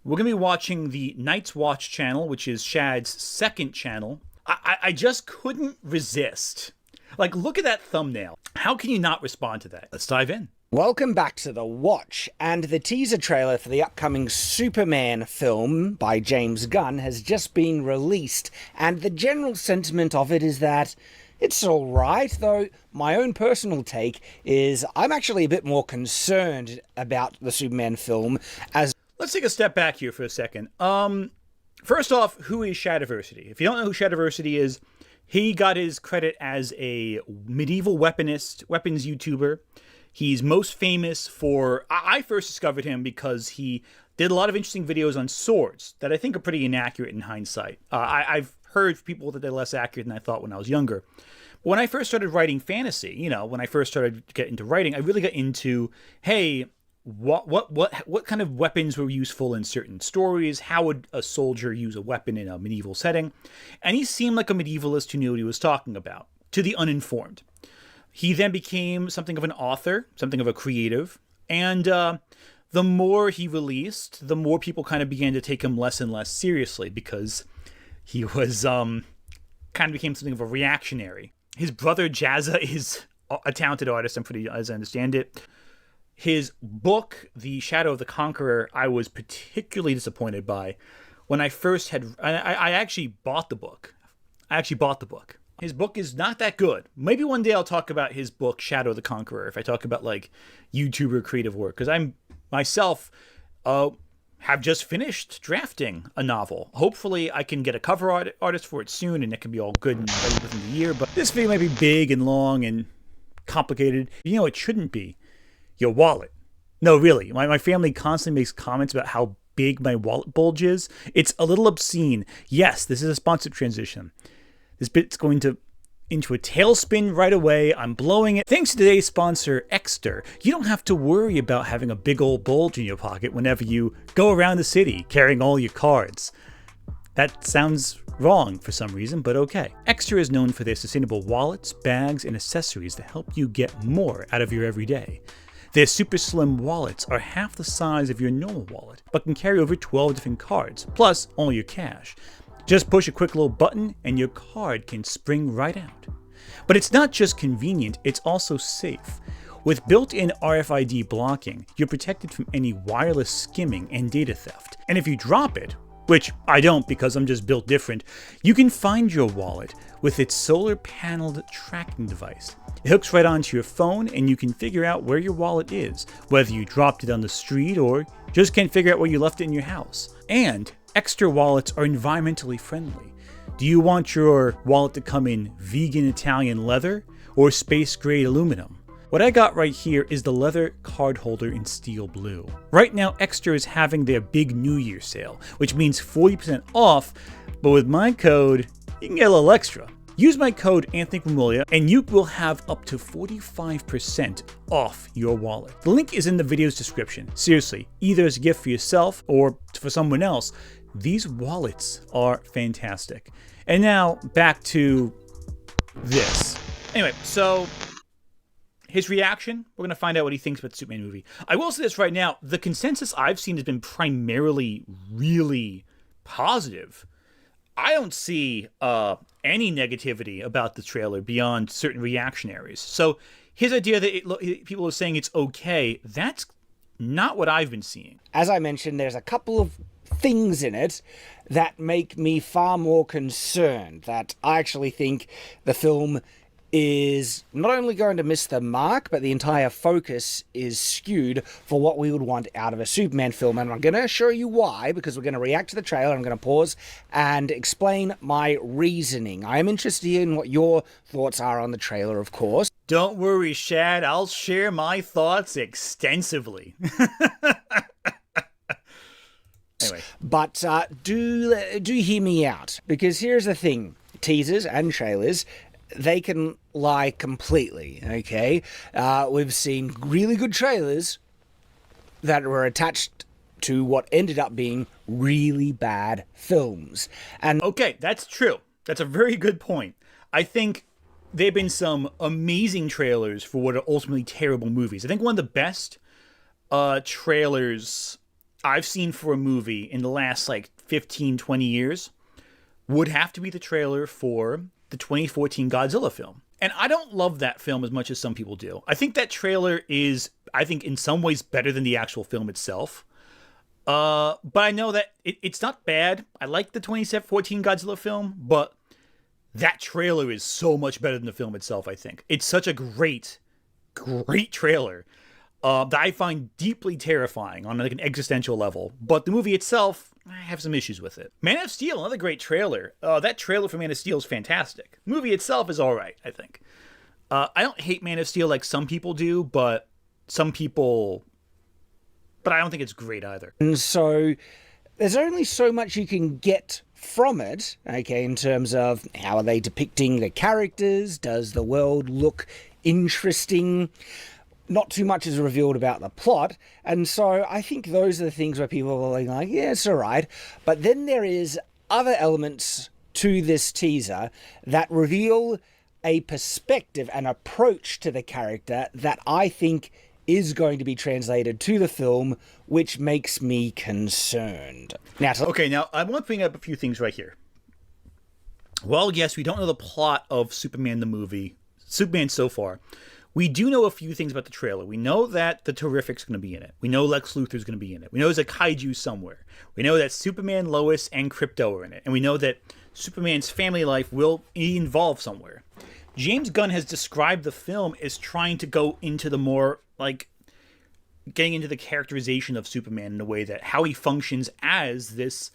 We're going to be watching the Night's Watch channel, which is Shad's second channel. I just couldn't resist. Like, look at that thumbnail. How can you not respond to that? Let's dive in. Welcome back to The Watch, and the teaser trailer for the upcoming Superman film by James Gunn has just been released, and the general sentiment of it is that it's alright, though my own personal take is I'm actually a bit more concerned about the Superman film as... Let's take a step back here for a second. First off, who is Shadiversity? If you don't know who Shadiversity is, he got his credit as a medieval weapons YouTuber. He's most famous for... I first discovered him because he did a lot of interesting videos on swords that I think are pretty inaccurate in hindsight. I've heard people that they're less accurate than I thought when I was younger. But when I first started writing fantasy, when I first started to get into writing, I really got into, hey, what kind of weapons were useful in certain stories? How would a soldier use a weapon in a medieval setting? And he seemed like a medievalist who knew what he was talking about, to the uninformed. He then became something of an author, something of a creative, and the more he released, the more people kind of began to take him less and less seriously because he was kind of became something of a reactionary. His brother Jazza is a talented artist, as I understand it. His book, The Shadow of the Conqueror, I was particularly disappointed by. When I first had... I actually bought the book. His book is not that good. Maybe one day I'll talk about his book, Shadow of the Conqueror, if I talk about, like, YouTuber creative work. Because I'm, myself, have just finished drafting a novel. Hopefully I can get a cover artist for it soon, and it can be all good and ready within the year. But this video might be big and long and complicated. It shouldn't be. Your wallet. No, really. My family constantly makes comments about how big my wallet bulge is. It's a little obscene. Yes, this is a sponsored transition. This bit's going into a tailspin right away. I'm blowing it. Thanks to today's sponsor, Exter, you don't have to worry about having a big old bulge in your pocket whenever you go around the city carrying all your cards. That sounds wrong for some reason, but okay. Exter is known for their sustainable wallets, bags, and accessories that help you get more out of your everyday. Their super slim wallets are half the size of your normal wallet, but can carry over 12 different cards, plus all your cash. Just push a quick little button and your card can spring right out. But it's not just convenient, it's also safe. With built-in RFID blocking, you're protected from any wireless skimming and data theft. And if you drop it, which I don't because I'm just built different, you can find your wallet with its solar paneled tracking device. It hooks right onto your phone and you can figure out where your wallet is, whether you dropped it on the street or just can't figure out where you left it in your house. And Extra wallets are environmentally friendly. Do you want your wallet to come in vegan Italian leather or space grade aluminum? What I got right here is the leather card holder in steel blue. Right now, Extra is having their big New Year sale, which means 40% off, but with my code, you can get a little extra. Use my code AnthonyGramuglia and you will have up to 45% off your wallet. The link is in the video's description. Seriously, either as a gift for yourself or for someone else, these wallets are fantastic. And now, back to this. Anyway, so his reaction, we're going to find out what he thinks about the Superman movie. I will say this right now, the consensus I've seen has been primarily really positive. I don't see any negativity about the trailer beyond certain reactionaries. So his idea that people are saying it's okay, that's not what I've been seeing. As I mentioned, there's a couple of things in it that make me far more concerned, that I actually think the film is not only going to miss the mark, but the entire focus is skewed for what we would want out of a Superman film. And I'm going to show you why, because we're going to react to the trailer. I'm going to pause and explain my reasoning. I am interested in what your thoughts are on the trailer, of course. Don't worry, Shad. I'll share my thoughts extensively. Anyway. But do hear me out, because here's the thing. Teasers and trailers, they can lie completely, okay? We've seen really good trailers that were attached to what ended up being really bad films. And okay, that's true. That's a very good point. I think there have been some amazing trailers for what are ultimately terrible movies. I think one of the best trailers I've seen for a movie in the last like 15, 20 years would have to be the trailer for the 2014 Godzilla film. And I don't love that film as much as some people do. I think that trailer is, I think, in some ways better than the actual film itself. But I know that it's not bad. I like the 2014 Godzilla film, but that trailer is so much better than the film itself, I think. It's such a great trailer that I find deeply terrifying on like an existential level. But the movie itself, I have some issues with it. Man of Steel, another great trailer. That trailer for Man of Steel is fantastic. The movie itself is all right, I think. I don't hate Man of Steel like some people do, but I don't think it's great either. And so there's only so much you can get from it, okay, in terms of how are they depicting the characters? Does the world look interesting? Not too much is revealed about the plot, and so I think those are the things where people are like, yeah, it's all right. But then there is other elements to this teaser that reveal a perspective, an approach to the character that I think is going to be translated to the film, which makes me concerned. Now, Now I want to bring up a few things right here. Well, yes, we don't know the plot of Superman the movie, Superman so far. We do know a few things about the trailer. We know that the Terrific's going to be in it. We know Lex Luthor's going to be in it. We know there's a kaiju somewhere. We know that Superman, Lois, and Krypto are in it. And we know that Superman's family life will involve somewhere. James Gunn has described the film as trying to go into the more, like, getting into the characterization of Superman in a way that how he functions as this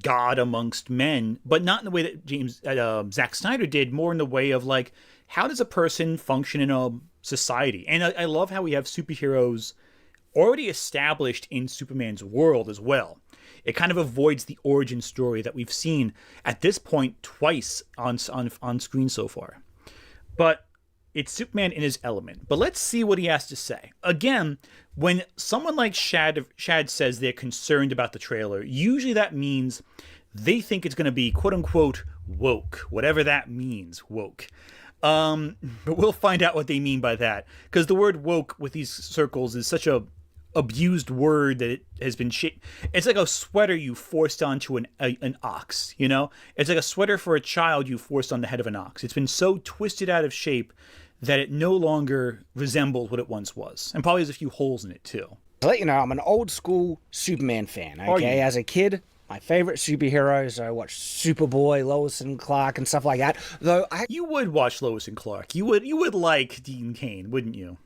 god amongst men, but not in the way that Zack Snyder did, more in the way of, like, how does a person function in a society? And I love how we have superheroes already established in Superman's world as well. It kind of avoids the origin story that we've seen at this point twice on screen so far. But it's Superman in his element. But let's see what he has to say. Again, when someone like Shad says they're concerned about the trailer, usually that means they think it's going to be quote-unquote woke, whatever that means, woke. But we'll find out what they mean by that, because the word woke with these circles is such a abused word that it has been it's like a sweater you forced onto an ox, you know? It's like a sweater for a child you forced on the head of an ox. It's been so twisted out of shape that it no longer resembles what it once was, and probably has a few holes in it too. To let you know, I'm an old school Superman fan, okay? As a kid, my favorite superheroes, I watched Superboy, Lois and Clark, and stuff like that. Though you would watch Lois and Clark. You would like Dean Cain, wouldn't you?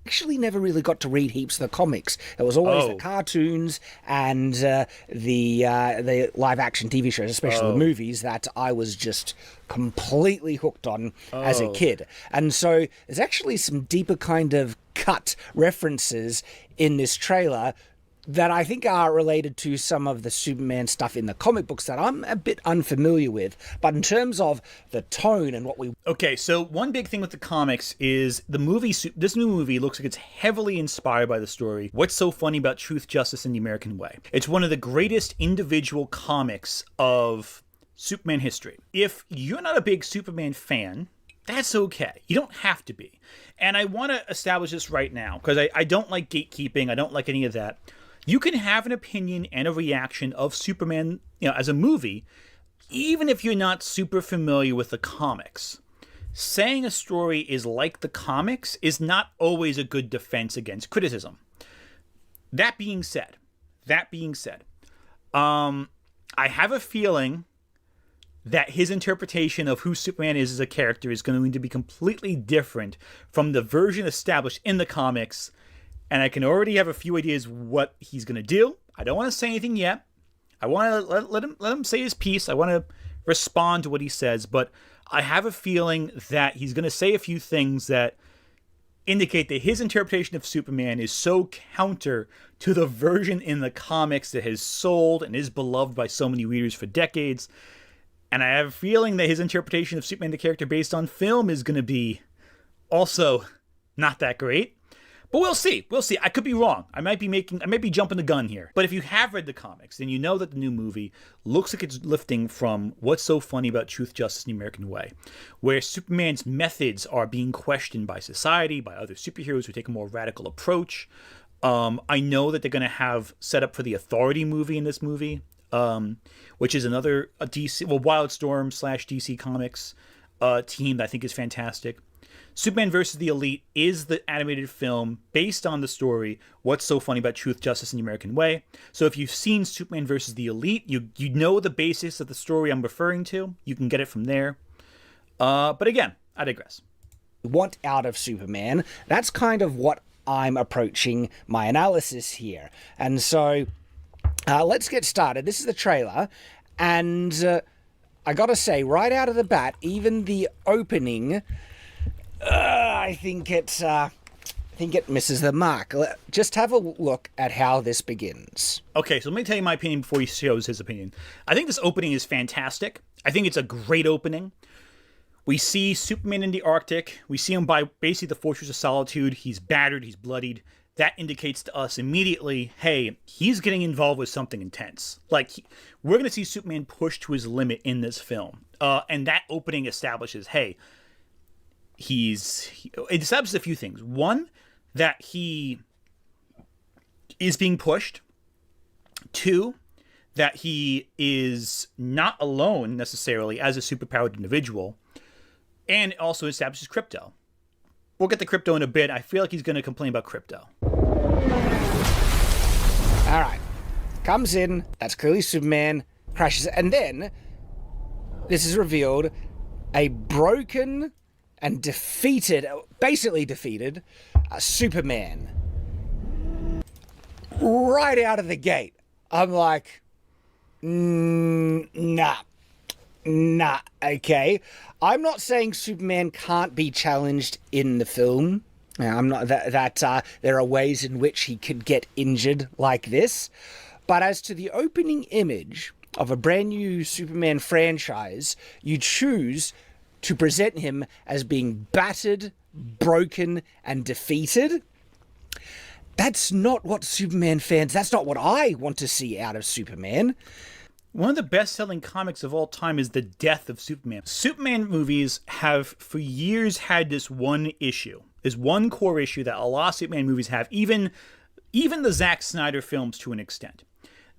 Actually never really got to read heaps of the comics. It was always the cartoons and the live-action TV shows, especially the movies, that I was just completely hooked on as a kid. And so there's actually some deeper kind of cut references in this trailer that I think are related to some of the Superman stuff in the comic books that I'm a bit unfamiliar with. But in terms of the tone and what we... Okay, so one big thing with the comics is the movie, this new movie looks like it's heavily inspired by the story What's So Funny About Truth, Justice, and the American Way. It's one of the greatest individual comics of Superman history. If you're not a big Superman fan, that's okay. You don't have to be. And I want to establish this right now, because I don't like gatekeeping. I don't like any of that. You can have an opinion and a reaction of Superman, as a movie, even if you're not super familiar with the comics. Saying a story is like the comics is not always a good defense against criticism. That being said, I have a feeling that his interpretation of who Superman is as a character is going to be completely different from the version established in the comics. And I can already have a few ideas what he's going to do. I don't want to say anything yet. I want to let him say his piece. I want to respond to what he says. But I have a feeling that he's going to say a few things that indicate that his interpretation of Superman is so counter to the version in the comics that has sold and is beloved by so many readers for decades. And I have a feeling that his interpretation of Superman, the character based on film, is going to be also not that great. But we'll see. I could be wrong. I might be jumping the gun here. But if you have read the comics, then you know that the new movie looks like it's lifting from What's So Funny About Truth, Justice, and the American Way, where Superman's methods are being questioned by society, by other superheroes who take a more radical approach. I know that they're going to have set up for the Authority movie in this movie, which is another Wildstorm / DC Comics team that I think is fantastic. Superman vs. the Elite is the animated film based on the story What's So Funny About Truth, Justice, and the American Way. So if you've seen Superman vs. the Elite, you know the basis of the story I'm referring to. You can get it from there. But again, I digress. Want out of Superman, that's kind of what I'm approaching my analysis here. And so let's get started. This is the trailer, and I gotta say, right out of the bat, even the opening, I think it misses the mark. Just have a look at how this begins. Okay, so let me tell you my opinion before he shows his opinion. I think this opening is fantastic. I think it's a great opening. We see Superman in the Arctic. We see him by basically the Fortress of Solitude. He's battered. He's bloodied. That indicates to us immediately, hey, he's getting involved with something intense. Like, we're going to see Superman pushed to his limit in this film. And that opening establishes, hey, it establishes a few things. One, that he is being pushed. Two, that he is not alone necessarily as a superpowered individual. And it also establishes Krypto. We'll get to Krypto in a bit. I feel like he's going to complain about Krypto. All right. Comes in. That's clearly Superman. Crashes. And then, this is revealed, a broken and basically defeated Superman. Right out of the gate. I'm like, nah, okay. I'm not saying Superman can't be challenged in the film. I'm not that there are ways in which he could get injured like this. But as to the opening image of a brand new Superman franchise, you choose to present him as being battered, broken, and defeated. That's not what Superman fans, that's not what I want to see out of Superman. One of the best-selling comics of all time is The Death of Superman. Superman movies have, for years, had this one issue, this one core issue that a lot of Superman movies have, even the Zack Snyder films to an extent,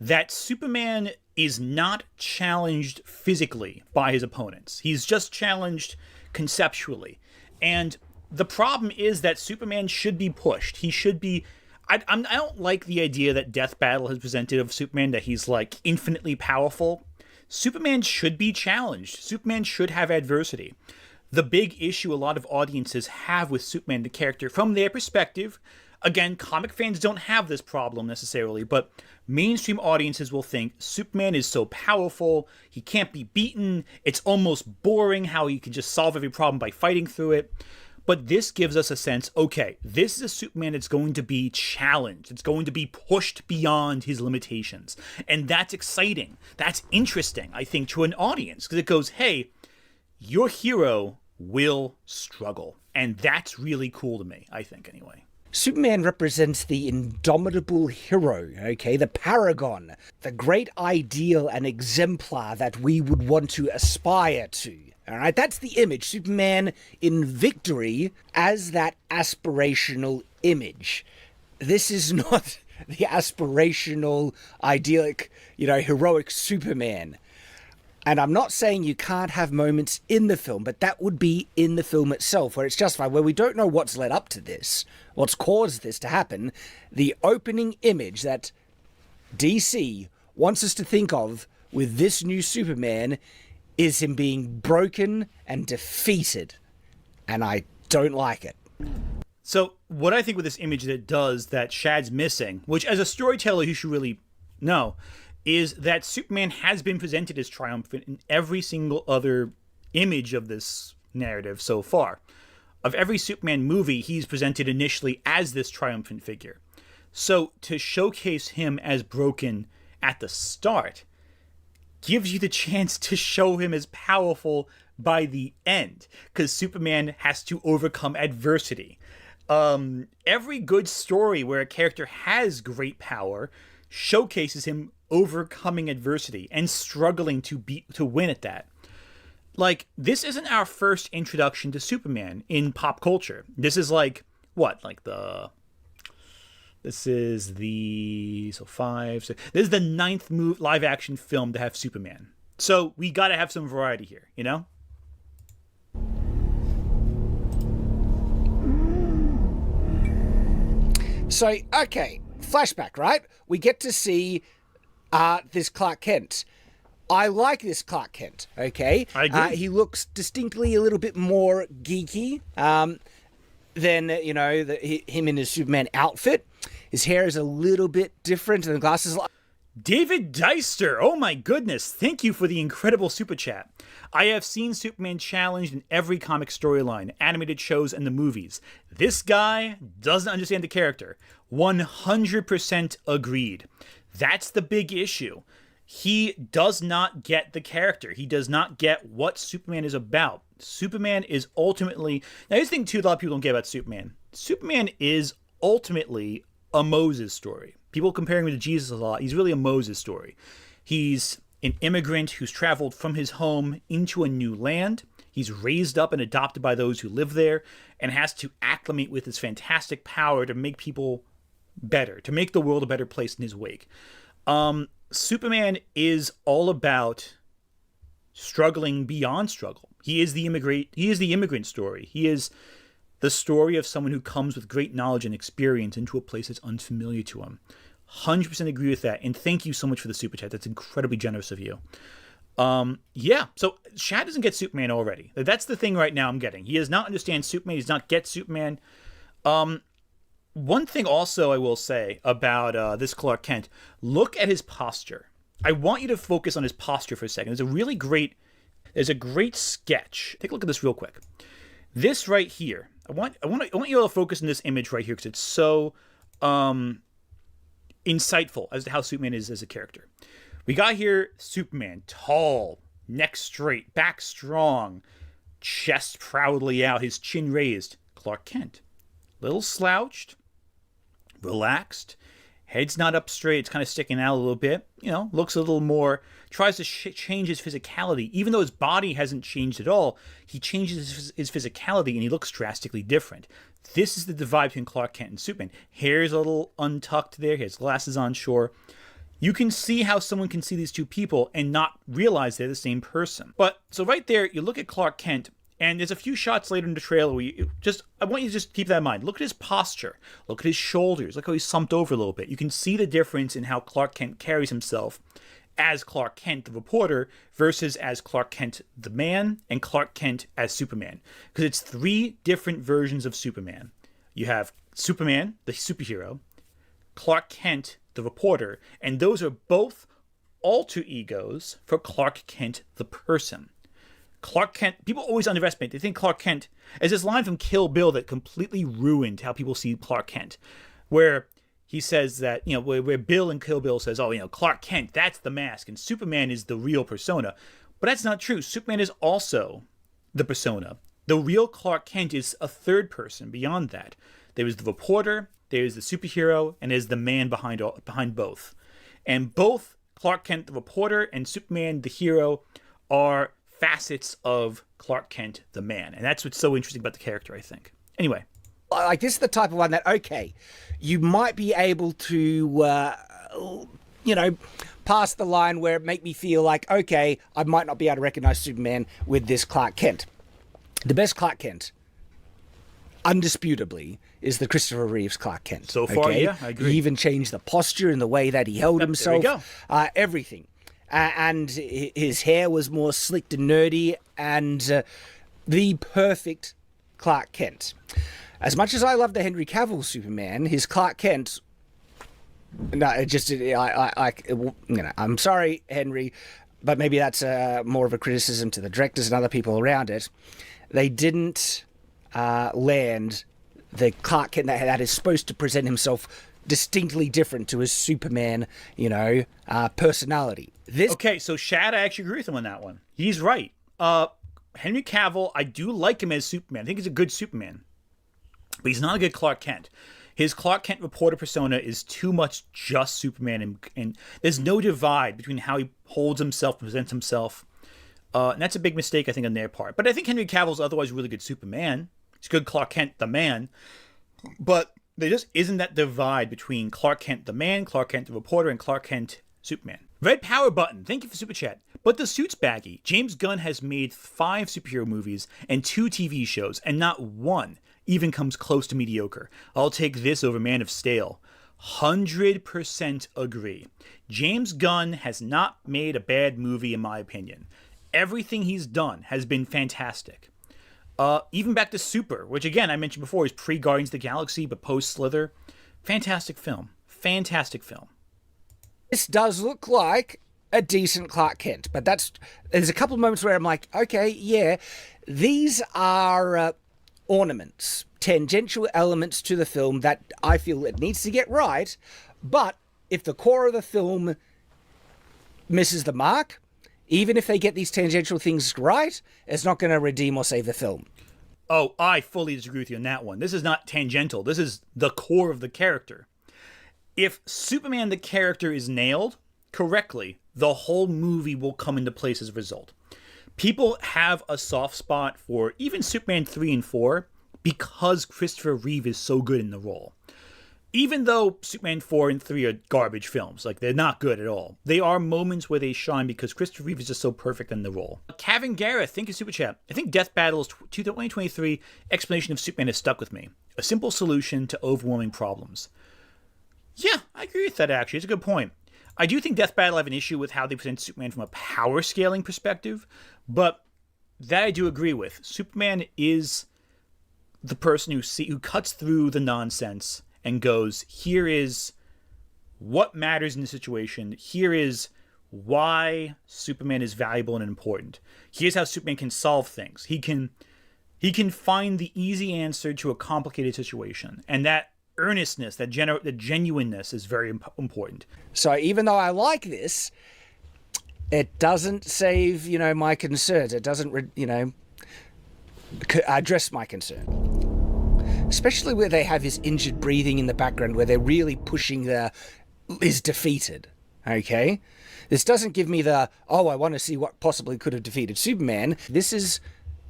that Superman is not challenged physically by his opponents. He's just challenged conceptually. And the problem is that Superman should be pushed. He should be... I don't like the idea that Death Battle has presented of Superman, that he's, like, infinitely powerful. Superman should be challenged. Superman should have adversity. The big issue a lot of audiences have with Superman, the character, from their perspective, again, comic fans don't have this problem necessarily, but mainstream audiences will think Superman is so powerful, he can't be beaten, it's almost boring how he can just solve every problem by fighting through it. But this gives us a sense, okay, this is a Superman that's going to be challenged. It's going to be pushed beyond his limitations. And that's exciting. That's interesting, I think, to an audience. Because it goes, hey, your hero will struggle. And that's really cool to me, I think, anyway. Superman represents the indomitable hero, okay? The paragon, the great ideal and exemplar that we would want to aspire to. All right, that's the image. Superman in victory as that aspirational image. This is not the aspirational, idyllic, heroic Superman. And I'm not saying you can't have moments in the film, but that would be in the film itself, where it's justified, where we don't know what's led up to this, what's caused this to happen. The opening image that DC wants us to think of with this new Superman is him being broken and defeated. And I don't like it. So what I think with this image that it does that Shad's missing, which as a storyteller you should really know, is that Superman has been presented as triumphant in every single other image of this narrative so far. Of every Superman movie, he's presented initially as this triumphant figure. So to showcase him as broken at the start gives you the chance to show him as powerful by the end, because Superman has to overcome adversity. Every good story where a character has great power showcases him overcoming adversity and struggling to win at that. Like, this isn't our first introduction to Superman in pop culture. This is like, what, like the This is this is the 9th live action film to have Superman. So we got to have some variety here, you know? So, okay, flashback, right? We get to see this Clark Kent. I like this Clark Kent, okay? I agree. He looks distinctly a little bit more geeky than, him in his Superman outfit. His hair is a little bit different, and the glasses... David Deister, oh my goodness, thank you for the incredible super chat. I have seen Superman challenged in every comic storyline, animated shows, and the movies. This guy doesn't understand the character. 100% agreed. That's the big issue. He does not get the character. He does not get what Superman is about. Superman is ultimately... Now, here's the thing, too, a lot of people don't get about Superman. Superman is ultimately a Moses story. People comparing him to Jesus a lot. He's really a Moses story. He's an immigrant who's traveled from his home into a new land. He's raised up and adopted by those who live there and has to acclimate with his fantastic power to make people better, to make the world a better place in his wake. Superman is all about struggling beyond struggle. He is the immigrant story. He is the story of someone who comes with great knowledge and experience into a place that's unfamiliar to him. 100% agree with that. And thank you so much for the super chat. That's incredibly generous of you. So Shad doesn't get Superman already. That's the thing right now I'm getting. He does not understand Superman. He does not get Superman. One thing also I will say about this Clark Kent, look at his posture. I want you to focus on his posture for a second. There's a great sketch. Take a look at this real quick. This right here. I want you all to focus on this image right here because it's so insightful as to how Superman is as a character. We got here Superman, tall, neck straight, back strong, chest proudly out, his chin raised. Clark Kent, little slouched, relaxed, head's not up straight, it's kind of sticking out a little bit, looks a little more, tries to change his physicality. Even though his body hasn't changed at all, he changes his physicality and he looks drastically different. This is the divide between Clark Kent and Superman. Hair's a little untucked there, he has glasses on, sure. You can see how someone can see these two people and not realize they're the same person. But, so right there, you look at Clark Kent, and there's a few shots later in the trailer where I want you to just keep that in mind. Look at his posture. Look at his shoulders. Look how he's slumped over a little bit. You can see the difference in how Clark Kent carries himself as Clark Kent, the reporter, versus as Clark Kent, the man, and Clark Kent as Superman. Because it's 3 different versions of Superman. You have Superman, the superhero, Clark Kent, the reporter, and those are both alter egos for Clark Kent, the person. Clark Kent, people always underestimate. They think Clark Kent, as this line from Kill Bill that completely ruined how people see Clark Kent, where he says that, where Bill in Kill Bill says, Clark Kent, that's the mask, and Superman is the real persona. But that's not true. Superman is also the persona. The real Clark Kent is a third person beyond that. There is the reporter, there's the superhero, and there's the man behind both. And both Clark Kent, the reporter, and Superman, the hero, are facets of Clark Kent, the man. And that's what's so interesting about the character, I think. Anyway. Like, this is the type of one that, okay, you might be able to, pass the line where it make me feel like, okay, I might not be able to recognize Superman with this Clark Kent. The best Clark Kent, undisputably, is the Christopher Reeves Clark Kent. So far, okay? yeah, I agree. He even changed the posture and the way that he held himself. There we go. Everything. And his hair was more slicked and nerdy, and the perfect Clark Kent. As much as I love the Henry Cavill Superman, his Clark Kent... No, I'm sorry, Henry, but maybe that's more of a criticism to the directors and other people around it. They didn't land the Clark Kent that is supposed to present himself distinctly different to his Superman, personality. Okay, so Shad, I actually agree with him on that one. He's right. Henry Cavill, I do like him as Superman. I think he's a good Superman. But he's not a good Clark Kent. His Clark Kent reporter persona is too much just Superman, and there's no divide between how he holds himself, presents himself. And that's a big mistake, I think, on their part. But I think Henry Cavill's otherwise really good Superman. He's good Clark Kent, the man. But There just isn't that divide between Clark Kent the man, Clark Kent the reporter, and Clark Kent Superman. Red Power Button, thank you for Super Chat. But the suit's baggy. James Gunn has made 5 superhero movies and 2 TV shows, and not one even comes close to mediocre. I'll take this over Man of Steel. 100% agree. James Gunn has not made a bad movie in my opinion. Everything he's done has been fantastic. Even back to Super, which again I mentioned before is pre-Guardians of the Galaxy but post-Slither. Fantastic film. Fantastic film. This does look like a decent Clark Kent, but there's a couple of moments where I'm like, okay, yeah, these are ornaments, tangential elements to the film that I feel it needs to get right, but if the core of the film misses the mark, even if they get these tangential things right, it's not going to redeem or save the film. Oh, I fully disagree with you on that one. This is not tangential. This is the core of the character. If Superman the character is nailed correctly, the whole movie will come into place as a result. People have a soft spot for even Superman 3 and 4 because Christopher Reeve is so good in the role. Even though Superman 4 and 3 are garbage films, like they're not good at all, they are moments where they shine because Christopher Reeve is just so perfect in the role. Kevin Gareth, thank you, Super Chat. I think Death Battle's 2023 explanation of Superman has stuck with me. A simple solution to overwhelming problems. Yeah, I agree with that actually. It's a good point. I do think Death Battle have an issue with how they present Superman from a power scaling perspective, but that I do agree with. Superman is the person who cuts through the nonsense and goes, here is what matters in the situation. Here is why Superman is valuable and important. Here's how Superman can solve things. He can find the easy answer to a complicated situation, and that earnestness, that genuineness is very important. So even though I like this, it doesn't save, my concerns. It doesn't, address my concern. Especially where they have his injured breathing in the background, where they're really pushing is defeated. Okay? This doesn't give me I want to see what possibly could have defeated Superman. This is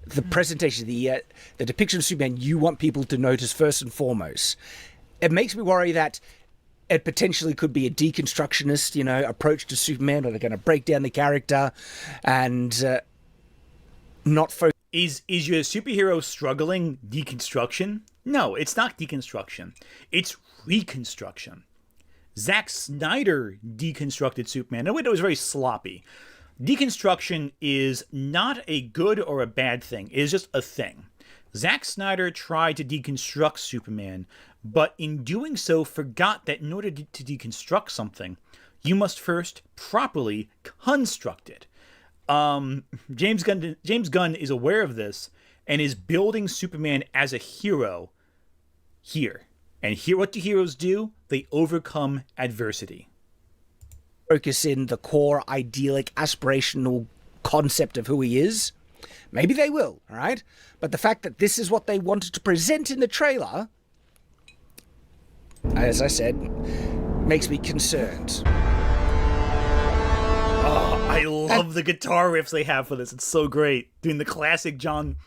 the presentation, the depiction of Superman you want people to notice first and foremost. It makes me worry that it potentially could be a deconstructionist, approach to Superman, where they're going to break down the character and not focus. Is your superhero struggling deconstruction? No, it's not deconstruction. It's reconstruction. Zack Snyder deconstructed Superman. No, it was very sloppy. Deconstruction is not a good or a bad thing. It is just a thing. Zack Snyder tried to deconstruct Superman, but in doing so forgot that in order to deconstruct something, you must first properly construct it. James Gunn is aware of this and is building Superman as a hero here. And here, what do heroes do? They overcome adversity. Focus in the core, idyllic, aspirational concept of who he is. Maybe they will, all right? But the fact that this is what they wanted to present in the trailer, as I said, makes me concerned. Oh, I love the guitar riffs they have for this. It's so great. Doing the classic John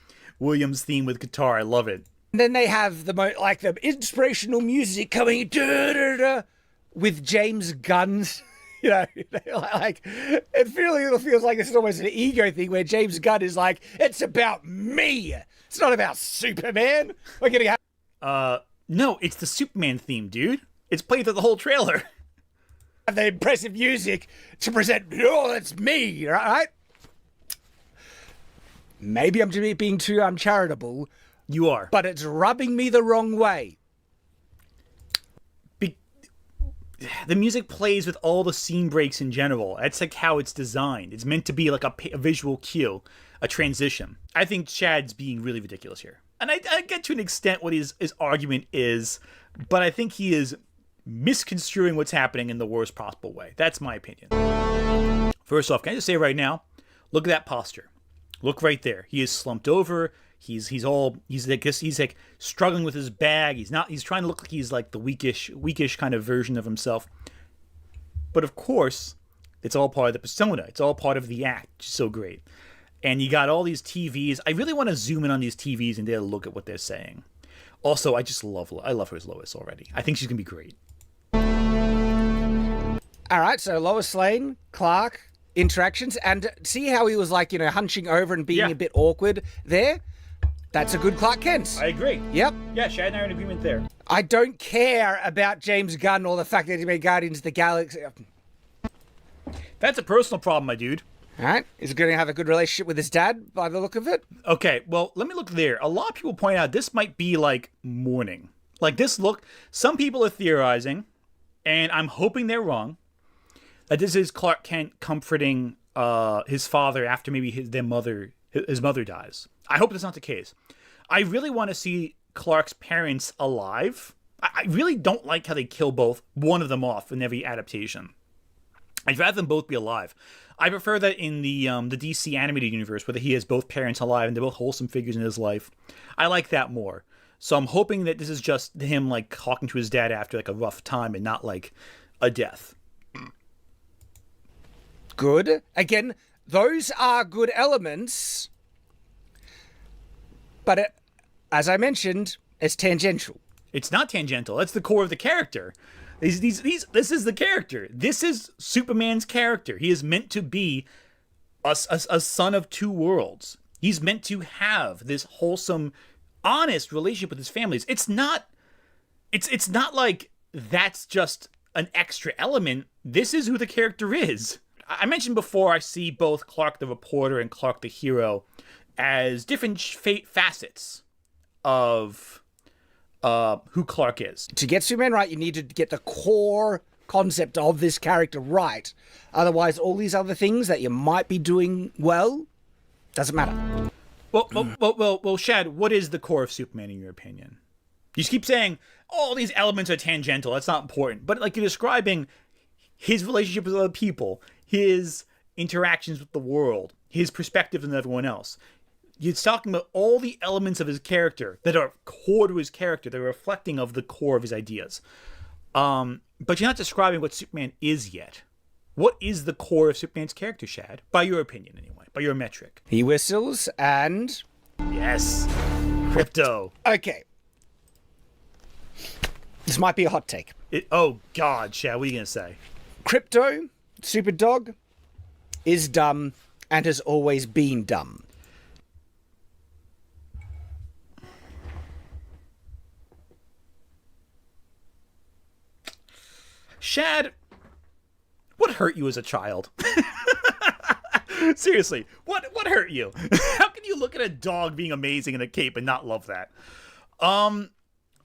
Williams theme with guitar. I love it. And then they have the inspirational music coming with James Gunn's. It feels like this is almost an ego thing where James Gunn is like, it's about me. It's not about Superman. We're getting no, it's the Superman theme, dude. It's played through the whole trailer. The impressive music to present, it's me, right? Maybe I'm just being too uncharitable. You are. But it's rubbing me the wrong way. The music plays with all the scene breaks in general. That's like how it's designed. It's meant to be like a visual cue, a transition. I think Shad's being really ridiculous here. And I get to an extent what his argument is, but I think he is misconstruing what's happening in the worst possible way. That's my opinion. First off, can I just say right now, look at that posture. Look right there. He is slumped over. He's like struggling with his bag. He's trying to look like he's like the weakish kind of version of himself. But of course, it's all part of the persona. It's all part of the act. It's so great. And you got all these TVs. I really want to zoom in on these TVs and take a look at what they're saying. Also, I love her as Lois already. I think she's gonna be great. All right, so Lois Lane, Clark, interactions, and see how he was like, hunching over and being Yeah. a bit awkward there? That's a good Clark Kent. I agree. Yep. Yeah, Shad and I are in agreement there. I don't care about James Gunn or the fact that he made Guardians of the Galaxy. That's a personal problem, my dude. All right, is he going to have a good relationship with his dad by the look of it? Okay, well, let me look there. A lot of people point out this might be like Mourning. Like this look, some people are theorizing, and I'm hoping they're wrong, that this is Clark Kent comforting his father after maybe his mother dies. I hope that's not the case. I really want to see Clark's parents alive. I really don't like how they kill one of them off in every adaptation. I'd rather them both be alive. I prefer that in the DC animated universe, where he has both parents alive and they're both wholesome figures in his life. I like that more. So I'm hoping that this is just him like talking to his dad after like a rough time and not like a death. Good. Again, those are good elements, but as I mentioned, it's tangential. It's not tangential. That's the core of the character. This is the character. This is Superman's character. He is meant to be a son of two worlds. He's meant to have this wholesome, honest relationship with his families. It's not like that's just an extra element. This is who the character is. I mentioned before I see both Clark the reporter and Clark the hero as different facets of who Clark is. To get Superman right, you need to get the core concept of this character right. Otherwise, all these other things that you might be doing well doesn't matter. Well, Shad, what is the core of Superman in your opinion? You keep saying all these elements are tangential. That's not important. But like you're describing his relationship with other people, his interactions with the world, his perspective on everyone else. You're talking about all the elements of his character that are core to his character. They're reflecting of the core of his ideas. But you're not describing what Superman is yet. What is the core of Superman's character, Shad? By your opinion, anyway. By your metric. He whistles and... Yes. Krypto. Okay. This might be a hot take. Oh, God, Shad, what are you going to say? Krypto, Super Dog, is dumb and has always been dumb. Shad, what hurt you as a child? Seriously, what hurt you? How can you look at a dog being amazing in a cape and not love that?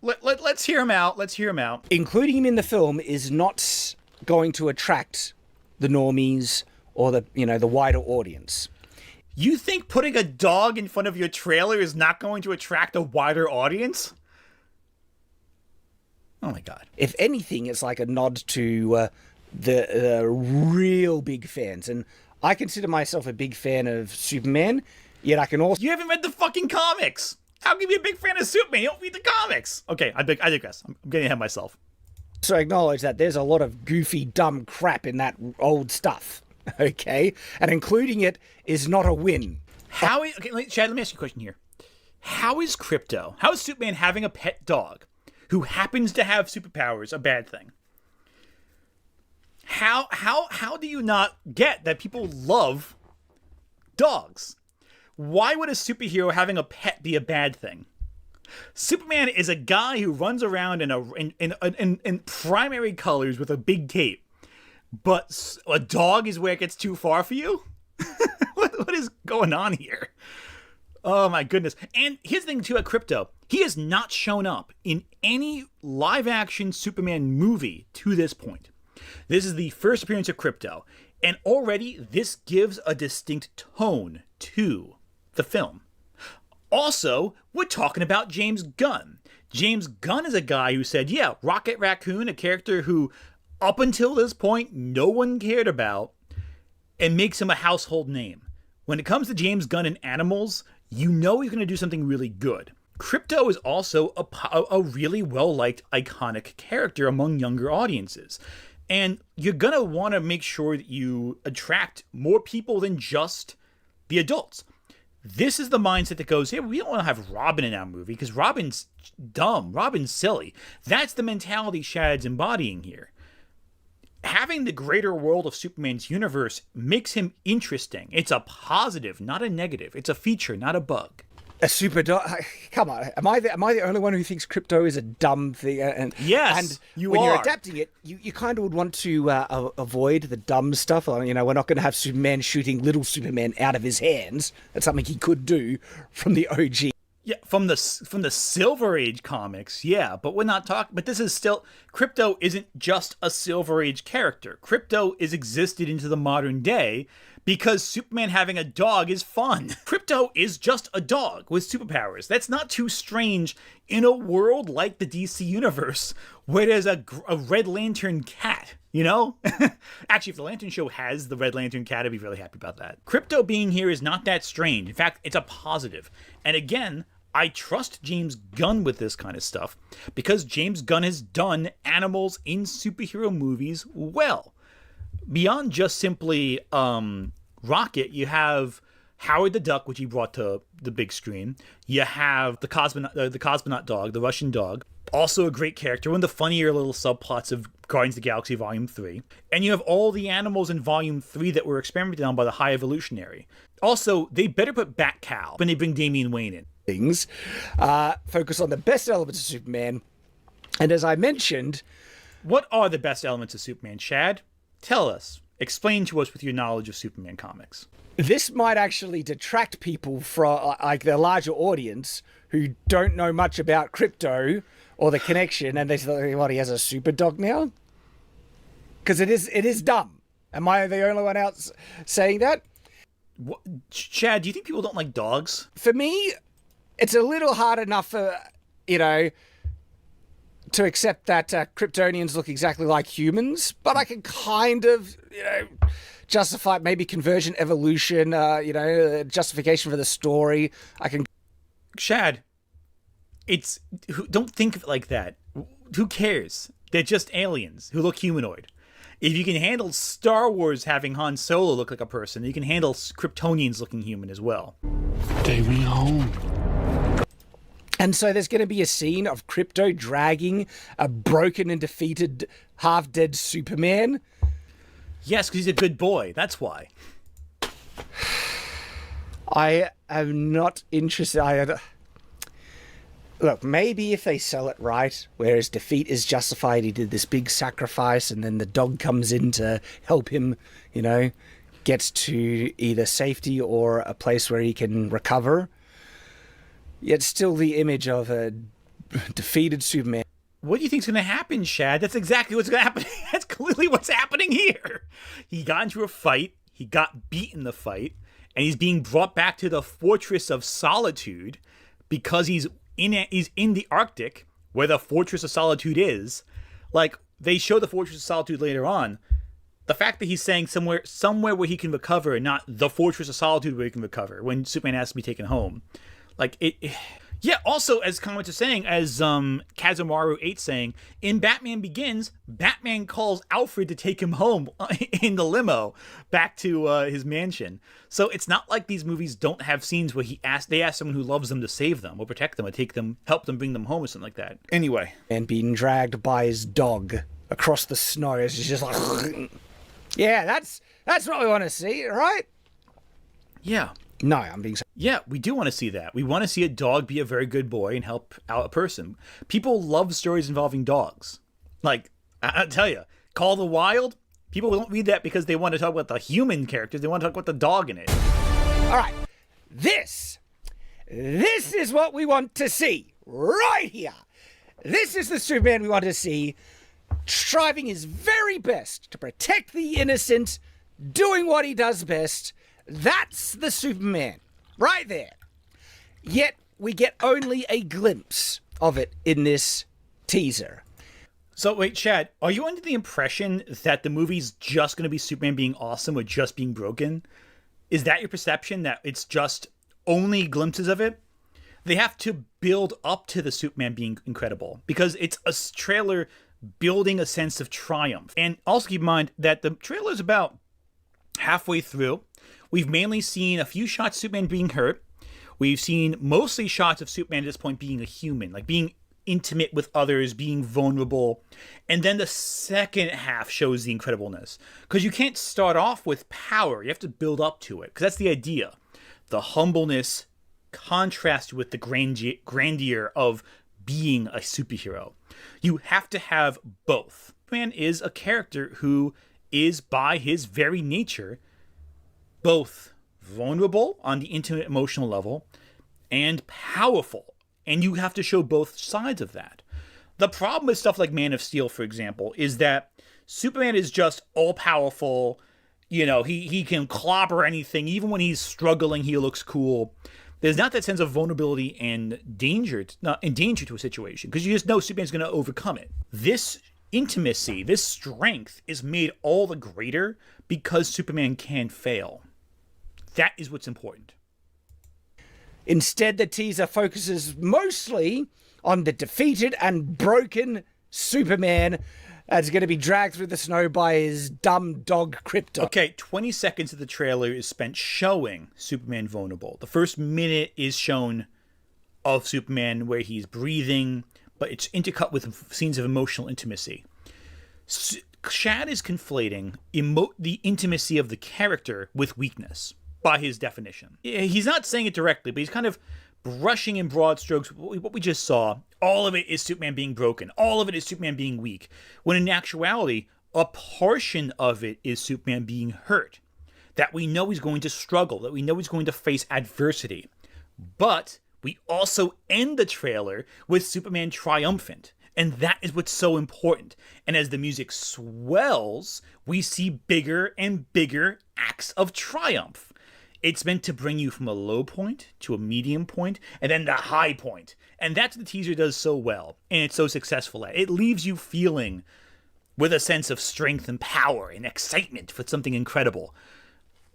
Let's hear him out. Let's hear him out. Including him in the film is not going to attract the normies or the wider audience. You think putting a dog in front of your trailer is not going to attract a wider audience? Oh my God. If anything, it's like a nod to the real big fans. And I consider myself a big fan of Superman, yet I can also... You haven't read the fucking comics! How can you be a big fan of Superman? You don't read the comics! Okay, I digress. I'm getting ahead of myself. So acknowledge that there's a lot of goofy, dumb crap in that old stuff, okay? And including it is not a win. Okay, Chad, let me ask you a question here. How is Superman having a pet dog who happens to have superpowers a bad thing? How do you not get that people love dogs? Why would a superhero having a pet be a bad thing? Superman is a guy who runs around in primary colors with a big cape, but a dog is where it gets too far for you? What is going on here? Oh my goodness. And here's the thing too at Krypto. He has not shown up in any live action Superman movie to this point. This is the first appearance of Krypto, and already this gives a distinct tone to the film. Also, we're talking about James Gunn. James Gunn is a guy who said, yeah, Rocket Raccoon, a character who up until this point no one cared about, and makes him a household name. When it comes to James Gunn and animals, you know he's going to do something really good. Krypto is also a really well-liked, iconic character among younger audiences. And you're going to want to make sure that you attract more people than just the adults. This is the mindset that goes, yeah, we don't want to have Robin in our movie because Robin's dumb. Robin's silly. That's the mentality Shad's embodying here. Having the greater world of Superman's universe makes him interesting. It's a positive, not a negative. It's a feature, not a bug. A super dog. Come on, am I the only one who thinks Krypto is a dumb thing? And yes, and when you're adapting it, you kind of would want to avoid the dumb stuff. You know, we're not going to have Superman shooting little Superman out of his hands. That's something he could do from the OG. Yeah, from the Silver Age comics, yeah, but we're not talking. But this is still, Krypto isn't just a Silver Age character. Krypto is existed into the modern day because Superman having a dog is fun. Krypto is just a dog with superpowers. That's not too strange in a world like the DC universe where there's a Red Lantern cat. You know? Actually, if the Lantern Show has the Red Lantern cat, I'd be really happy about that. Krypto being here is not that strange. In fact, it's a positive. And again, I trust James Gunn with this kind of stuff because James Gunn has done animals in superhero movies well. Beyond just simply Rocket, you have Howard the Duck, which he brought to the big screen. You have the Cosmonaut dog, the Russian dog. Also a great character, one of the funnier little subplots of Guardians of the Galaxy Volume 3. And you have all the animals in Volume 3 that were experimented on by the High Evolutionary. Also, they better put Bat-Cow when they bring Damian Wayne in. Things focus on the best elements of Superman. And as I mentioned... What are the best elements of Superman, Shad? Tell us. Explain to us with your knowledge of Superman comics. This might actually detract people from, like, the larger audience who don't know much about Krypto or the connection, and they say, what, he has a super dog now? Because it is dumb. Am I the only one else saying that? What, Shad, do you think people don't like dogs? For me, it's a little hard enough for, to accept that Kryptonians look exactly like humans, but I can kind of, justify maybe conversion, evolution, justification for the story. I can... Shad, don't think of it like that. Who cares? They're just aliens who look humanoid. If you can handle Star Wars having Han Solo look like a person, you can handle Kryptonians looking human as well. Take me home. And so there's going to be a scene of Krypto dragging a broken and defeated, half-dead Superman. Yes, because he's a good boy. That's why. I am not interested. Look, maybe if they sell it right, where his defeat is justified, he did this big sacrifice, and then the dog comes in to help him, gets to either safety or a place where he can recover. Yet still the image of a defeated Superman. What do you think's going to happen, Shad? That's exactly what's going to happen. That's clearly what's happening here. He got into a fight. He got beat in the fight. And he's being brought back to the Fortress of Solitude because he's in the Arctic, where the Fortress of Solitude is. Like, they show the Fortress of Solitude later on. The fact that he's saying somewhere where he can recover, and not the Fortress of Solitude where he can recover, when Superman has to be taken home. Like, yeah, also, as comments are saying, as Kazumaru 8 saying, in Batman Begins, Batman calls Alfred to take him home in the limo back to his mansion. So it's not like these movies don't have scenes where they ask someone who loves them to save them or protect them or help them bring them home or something like that. Anyway. And being dragged by his dog across the snow. It's just like, yeah, that's what we want to see, right? Yeah. No, I'm being... Yeah, we do want to see that. We want to see a dog be a very good boy and help out a person. People love stories involving dogs. Like, I'll tell you, Call the Wild, people don't read that because they want to talk about the human characters. They want to talk about the dog in it. All right. This is what we want to see right here. This is the Superman we want to see, striving his very best to protect the innocent, doing what he does best. That's the Superman, right there. Yet, we get only a glimpse of it in this teaser. So, wait, Shad, are you under the impression that the movie's just going to be Superman being awesome or just being broken? Is that your perception, that it's just only glimpses of it? They have to build up to the Superman being incredible, because it's a trailer building a sense of triumph. And also keep in mind that the trailer is about halfway through. We've mainly seen a few shots of Superman being hurt, We've seen mostly shots of Superman at this point being a human, like being intimate with others, being vulnerable. And then the second half shows the incredibleness. Because you can't start off with power. You have to build up to it. Because that's the idea. The humbleness contrasts with the grandeur of being a superhero. You have to have both. Superman is a character who is, by his very nature, both vulnerable on the intimate emotional level and powerful. And you have to show both sides of that. The problem with stuff like Man of Steel, for example, is that Superman is just all-powerful. You know, he can clobber anything. Even when he's struggling, he looks cool. There's not that sense of vulnerability and danger to a situation, because you just know Superman's going to overcome it. This intimacy, this strength is made all the greater because Superman can fail. That is what's important. Instead, the teaser focuses mostly on the defeated and broken Superman that's going to be dragged through the snow by his dumb dog Krypto. Okay, 20 seconds of the trailer is spent showing Superman vulnerable. The first minute is shown of Superman where he's breathing, but it's intercut with scenes of emotional intimacy. Shad is conflating the intimacy of the character with weakness, by his definition. He's not saying it directly, but he's kind of brushing in broad strokes what we just saw. All of it is Superman being broken. All of it is Superman being weak. When in actuality, a portion of it is Superman being hurt. That we know he's going to struggle. That we know he's going to face adversity. But we also end the trailer with Superman triumphant. And that is what's so important. And as the music swells, we see bigger and bigger acts of triumph. It's meant to bring you from a low point to a medium point and then the high point. And that's what the teaser does so well. And it's so successful at. It leaves you feeling with a sense of strength and power and excitement for something incredible.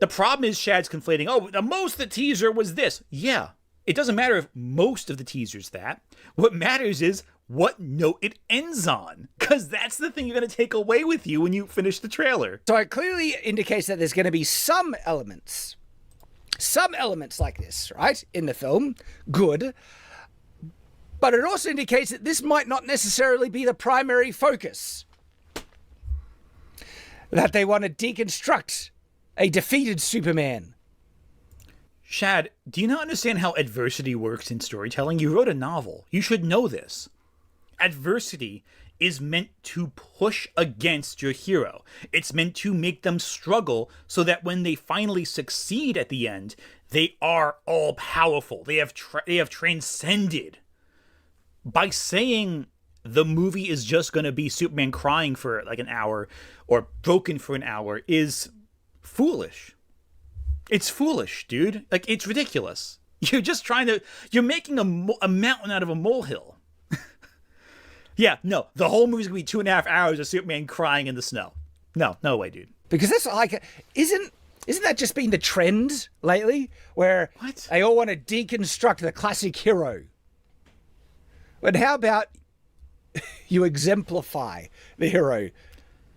The problem is Shad's conflating, the most of the teaser was this. Yeah, it doesn't matter if most of the teaser's that. What matters is what note it ends on. Because that's the thing you're going to take away with you when you finish the trailer. So it clearly indicates that there's going to be some elements like this, right, in the film. Good. But it also indicates that this might not necessarily be the primary focus. That they want to deconstruct a defeated Superman. Shad, do you not understand how adversity works in storytelling? You wrote a novel. You should know this. Adversity is meant to push against your hero. It's meant to make them struggle so that when they finally succeed at the end, they are all powerful. They have transcended. By saying the movie is just going to be Superman crying for like an hour or broken for an hour is foolish. It's foolish, dude. Like, it's ridiculous. You're making a mountain out of a molehill. Yeah, no, the whole movie's gonna be 2.5 hours of Superman crying in the snow. No way, dude. Because that's like, isn't that just been the trend lately? Where they all want to deconstruct the classic hero. But how about you exemplify the hero?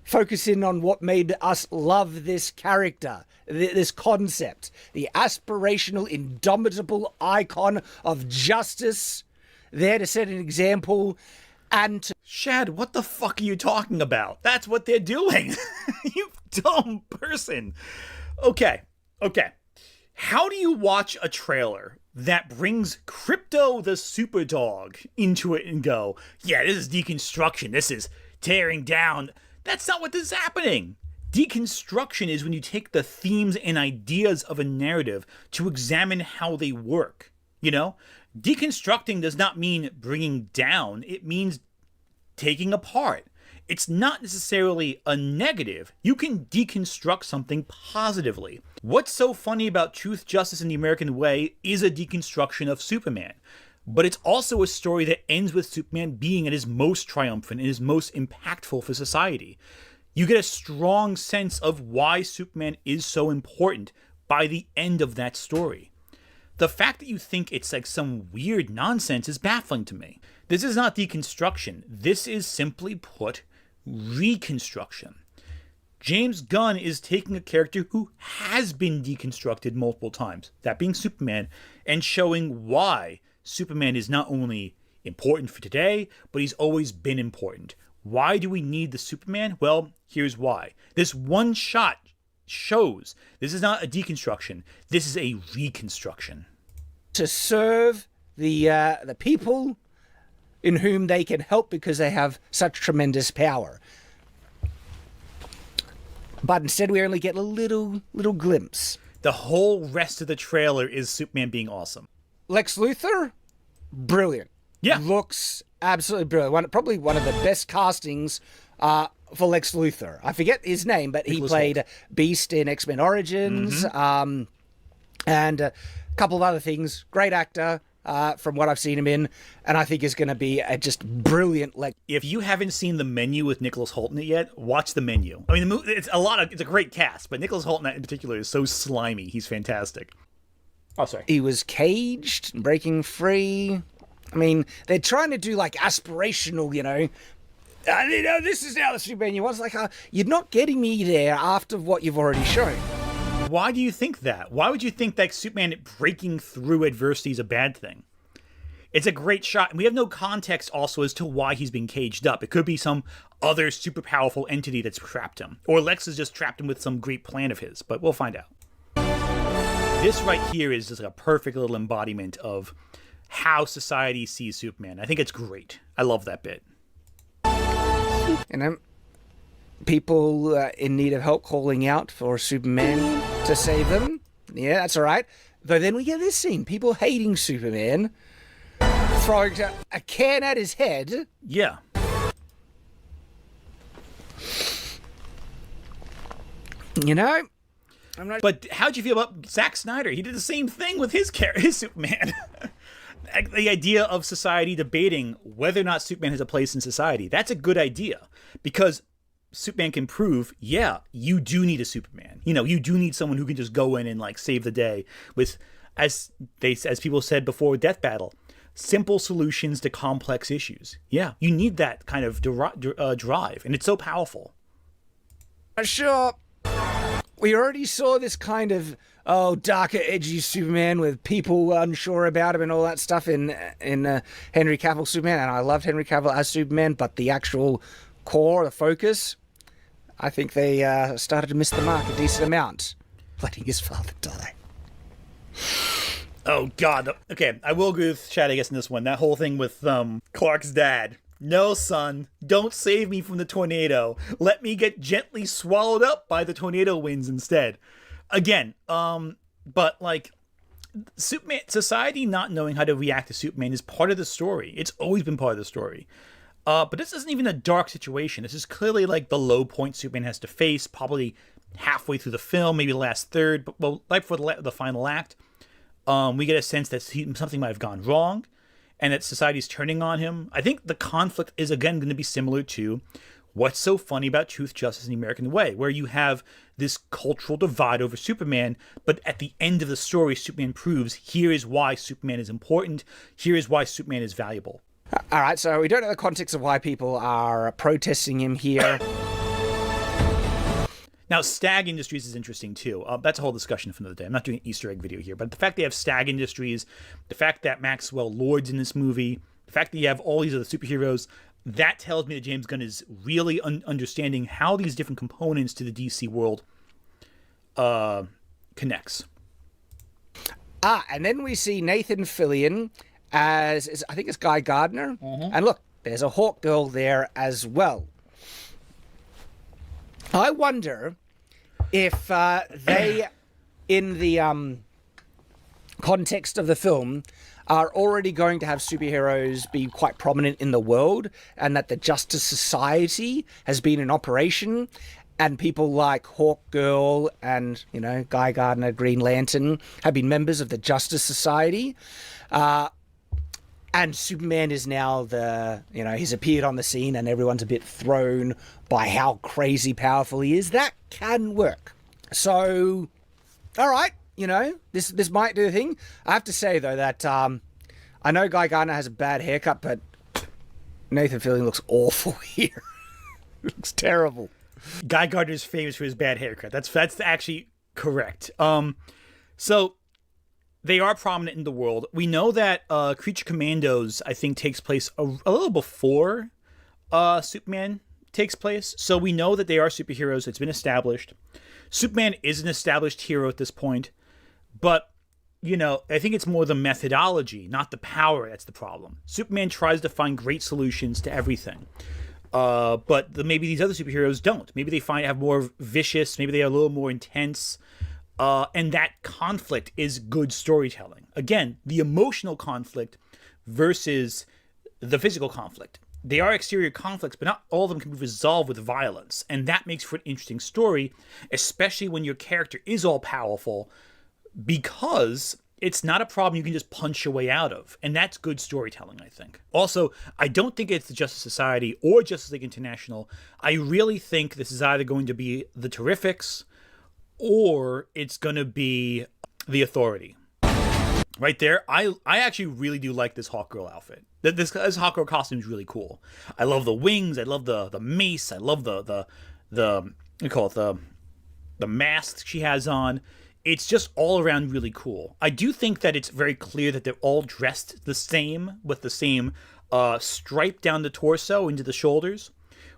Focus in on what made us love this character, this concept. The aspirational, indomitable icon of justice, there to set an example. And Shad, what the fuck are you talking about? That's what they're doing. You dumb person. Okay. How do you watch a trailer that brings Krypto the Super Dog into it and go, yeah, this is deconstruction. This is tearing down. That's not what is happening. Deconstruction is when you take the themes and ideas of a narrative to examine how they work. You know? Deconstructing does not mean bringing down. It means taking apart. It's not necessarily a negative. You can deconstruct something positively. What's so funny about Truth, Justice, and the American Way is a deconstruction of Superman. But it's also a story that ends with Superman being at his most triumphant and his most impactful for society. You get a strong sense of why Superman is so important by the end of that story. The fact that you think it's like some weird nonsense is baffling to me. This is not deconstruction. This is simply put reconstruction. James Gunn is taking a character who has been deconstructed multiple times, that being Superman, and showing why Superman is not only important for today, but he's always been important. Why do we need the Superman? Well, here's why. This one shot shows this is not a deconstruction. This is a reconstruction. To serve the people in whom they can help because they have such tremendous power. But instead we only get a little glimpse. The whole rest of the trailer is Superman being awesome. Lex Luthor, brilliant. Yeah. Looks absolutely brilliant. Probably one of the best castings for Lex Luthor. I forget his name, but he played Beast in X-Men Origins, and a couple of other things. Great actor. From what I've seen him in, and I think is going to be a just brilliant. If you haven't seen The Menu with Nicholas Hoult in it yet, watch The Menu. I mean, it's a great cast, but Nicholas Hoult in that in particular is so slimy. He's fantastic. Oh, sorry. He was caged, breaking free. I mean, they're trying to do like aspirational, this is now the Superman you want. It's like, you're not getting me there after what you've already shown. Why do you think that? Why would you think that Superman breaking through adversity is a bad thing? It's a great shot, and we have no context also as to why he's been caged up. It could be some other super powerful entity that's trapped him, or Lex has just trapped him with some great plan of his, but we'll find out. This right here is just like a perfect little embodiment of how society sees Superman. I think it's great. I love that bit. People in need of help calling out for Superman to save them. Yeah, that's all right. Though then we get this scene. People hating Superman. Throwing a can at his head. Yeah. But how'd you feel about Zack Snyder? He did the same thing with his Superman. The idea of society debating whether or not Superman has a place in society. That's a good idea. Because Superman can prove, yeah, you do need a Superman. You do need someone who can just go in and like save the day with, as people said before, Death Battle, simple solutions to complex issues. Yeah, you need that kind of drive, and it's so powerful. Sure, we already saw this kind of darker, edgy Superman with people unsure about him and all that stuff in Henry Cavill Superman, and I loved Henry Cavill as Superman, but the actual core, the focus, I think they started to miss the mark a decent amount, letting his father die. Oh, God. Okay, I will agree with Shad, I guess, in this one. That whole thing with Clark's dad. No, son, don't save me from the tornado. Let me get gently swallowed up by the tornado winds instead. Again, but, like, Superman, society not knowing how to react to Superman is part of the story. It's always been part of the story. But this isn't even a dark situation. This is clearly like the low point Superman has to face, probably halfway through the film, maybe the last third, but right for the final act. We get a sense that something might have gone wrong, and that society's turning on him. I think the conflict is again going to be similar to what's so funny about Truth, Justice, and the American Way, where you have this cultural divide over Superman, but at the end of the story, Superman proves here is why Superman is important. Here is why Superman is valuable. All right, so we don't know the context of why people are protesting him here. Now, Stag Industries is interesting, too. That's a whole discussion for another day. I'm not doing an Easter egg video here, but the fact they have Stag Industries, the fact that Maxwell Lord's in this movie, the fact that you have all these other superheroes, that tells me that James Gunn is really understanding how these different components to the DC world connects. And then we see Nathan Fillion as I think it's Guy Gardner. Mm-hmm. And look, there's a Hawk Girl there as well. I wonder if they, in the context of the film, are already going to have superheroes be quite prominent in the world, and that the Justice Society has been in operation, and people like Hawk Girl and, Guy Gardner, Green Lantern, have been members of the Justice Society. And Superman is now he's appeared on the scene and everyone's a bit thrown by how crazy powerful he is. That can work. So, all right, this might do the thing. I have to say, though, that I know Guy Gardner has a bad haircut, but Nathan Fillion looks awful here. Looks terrible. Guy Gardner's famous for his bad haircut. That's actually correct. So they are prominent in the world. We know that Creature Commandos, I think, takes place a little before Superman takes place. So we know that they are superheroes. It's been established. Superman is an established hero at this point. But, I think it's more the methodology, not the power, that's the problem. Superman tries to find great solutions to everything. But maybe these other superheroes don't. Maybe they have more vicious, maybe they are a little more intense. And that conflict is good storytelling. Again, the emotional conflict versus the physical conflict. They are exterior conflicts, but not all of them can be resolved with violence. And that makes for an interesting story, especially when your character is all powerful, because it's not a problem you can just punch your way out of. And that's good storytelling, I think. Also, I don't think it's the Justice Society or Justice League International. I really think this is either going to be the Terrifics or it's going to be the Authority. Right there, I actually really do like this Hawkgirl outfit. This Hawkgirl costume is really cool. I love the wings. I love the mace. I love the mask she has on. It's just all around really cool. I do think that it's very clear that they're all dressed the same, with the same stripe down the torso into the shoulders,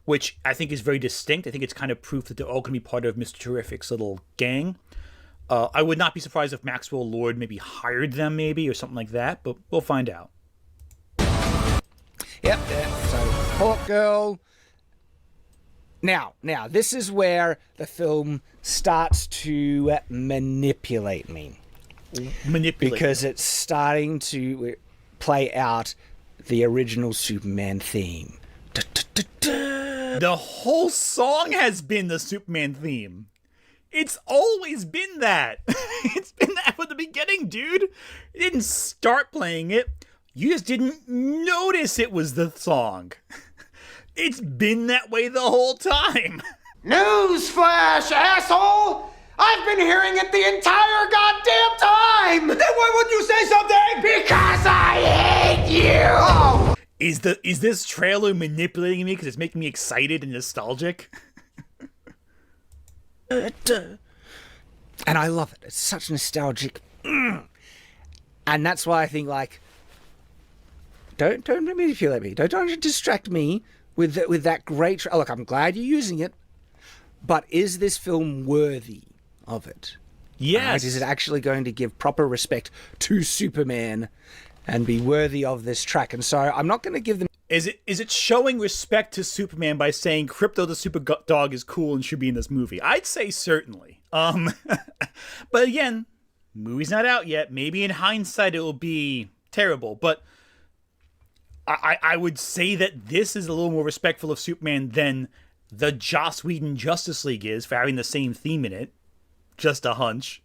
which I think is very distinct. I think it's kind of proof that they're all going to be part of Mr. Terrific's little gang. I would not be surprised if Maxwell Lord maybe hired them, or something like that, but we'll find out. Yep. So Hawkgirl. Now, this is where the film starts to manipulate me. Because it's starting to play out the original Superman theme. The whole song has been the Superman theme. It's always been that. It's been that from the beginning, dude. You didn't start playing it. You just didn't notice it was the song. It's been that way the whole time. Newsflash, asshole! I've been hearing it the entire goddamn time! Then why wouldn't you say something? Because I hate you! Oh. Is this trailer manipulating me because it's making me excited and nostalgic? And I love it. It's such nostalgic. And that's why I think, don't manipulate me. Don't distract me with that great... Look, I'm glad you're using it, but is this film worthy of it? Yes. Right? Is it actually going to give proper respect to Superman and be worthy of this track? And so I'm not going to give them... Is it showing respect to Superman by saying Krypto the Super Dog is cool and should be in this movie? I'd say certainly. But again, movie's not out yet. Maybe in hindsight it will be terrible, but I would say that this is a little more respectful of Superman than the Joss Whedon Justice League is for having the same theme in it. Just a hunch.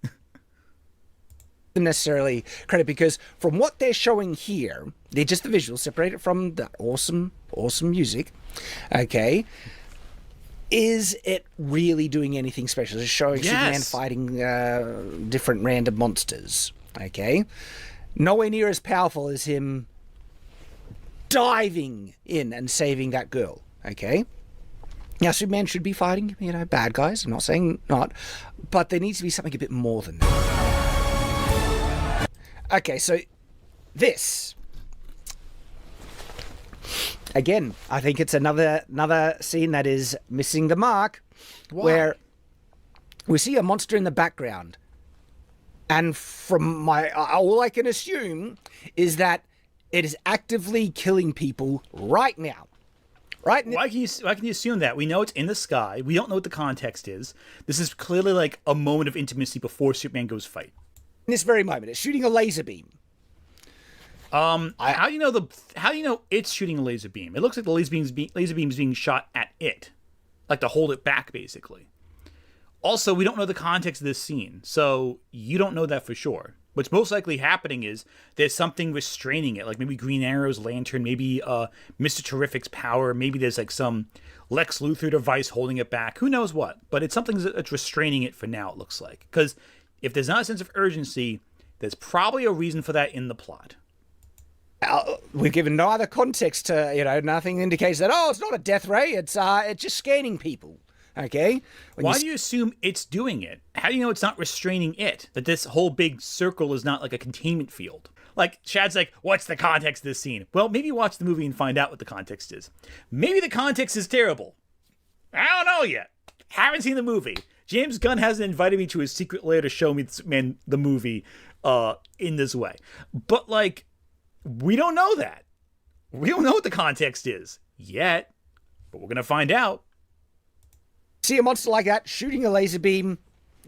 Necessarily credit, because from what they're showing here, they're just the visuals separated from the awesome music. Okay, is it really doing anything special? Is it showing Superman fighting different random monsters? Okay, nowhere near as powerful as him diving in and saving that girl. Okay, now Superman should be fighting bad guys. I'm not saying not, but there needs to be something a bit more than that. Okay, so this, again, I think it's another scene that is missing the mark. Why? Where we see a monster in the background, and from all I can assume is that it is actively killing people right now. Right now. Why can you assume that? We know it's in the sky. We don't know what the context is. This is clearly like a moment of intimacy before Superman goes fight. In this very moment, it's shooting a laser beam. How do you know it's shooting a laser beam? It looks like the laser beam is being shot at it, like to hold it back, basically. Also, we don't know the context of this scene, so you don't know that for sure. What's most likely happening is there's something restraining it, like maybe Green Arrow's lantern, maybe Mr. Terrific's power, maybe there's like some Lex Luthor device holding it back. Who knows what? But it's something that's restraining it for now, it looks like. Because if there's not a sense of urgency, there's probably a reason for that in the plot. We've given no other context to, nothing indicates that, it's not a death ray, it's just scanning people. Okay? Why do you assume it's doing it? How do you know it's not restraining it? That this whole big circle is not like a containment field? Like, Shad's like, what's the context of this scene? Well, maybe watch the movie and find out what the context is. Maybe the context is terrible. I don't know yet. Haven't seen the movie. James Gunn hasn't invited me to his secret lair to show me the movie in this way. But, like, we don't know that. We don't know what the context is yet, but we're going to find out. See a monster like that shooting a laser beam,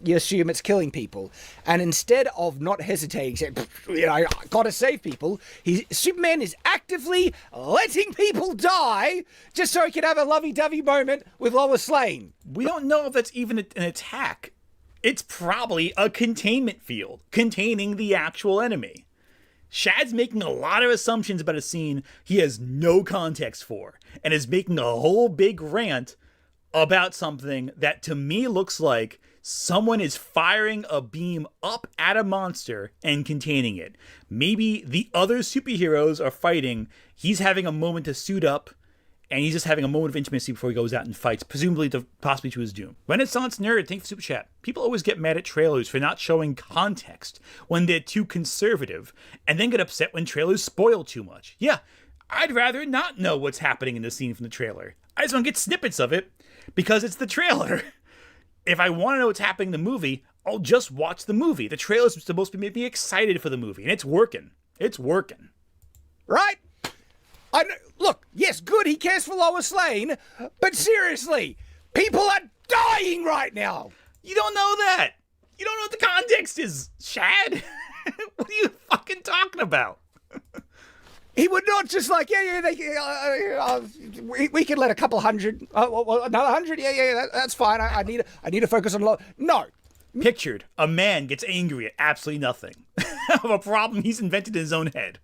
you assume it's killing people. And instead of not hesitating, saying, I gotta save people, Superman is actively letting people die just so he can have a lovey-dovey moment with Lois Lane. We don't know if that's even an attack. It's probably a containment field containing the actual enemy. Shad's making a lot of assumptions about a scene he has no context for, and is making a whole big rant about something that to me looks like someone is firing a beam up at a monster and containing it. Maybe the other superheroes are fighting, he's having a moment to suit up, and he's just having a moment of intimacy before he goes out and fights, presumably possibly to his doom. Renaissance nerd, thanks for Super Chat. People always get mad at trailers for not showing context when they're too conservative, and then get upset when trailers spoil too much. Yeah, I'd rather not know what's happening in the scene from the trailer. I just want to get snippets of it, because it's the trailer. If I want to know what's happening in the movie, I'll just watch the movie. The trailer's supposed to make me excited for the movie, and it's working. It's working. Right? Look, yes, good, he cares for Lois Lane, but seriously, people are dying right now. You don't know that. You don't know what the context is, Shad. What are you fucking talking about? He would not just like, we could let a couple hundred, another 100, that's fine. I need to focus on no. Pictured, a man gets angry at absolutely nothing of a problem he's invented in his own head.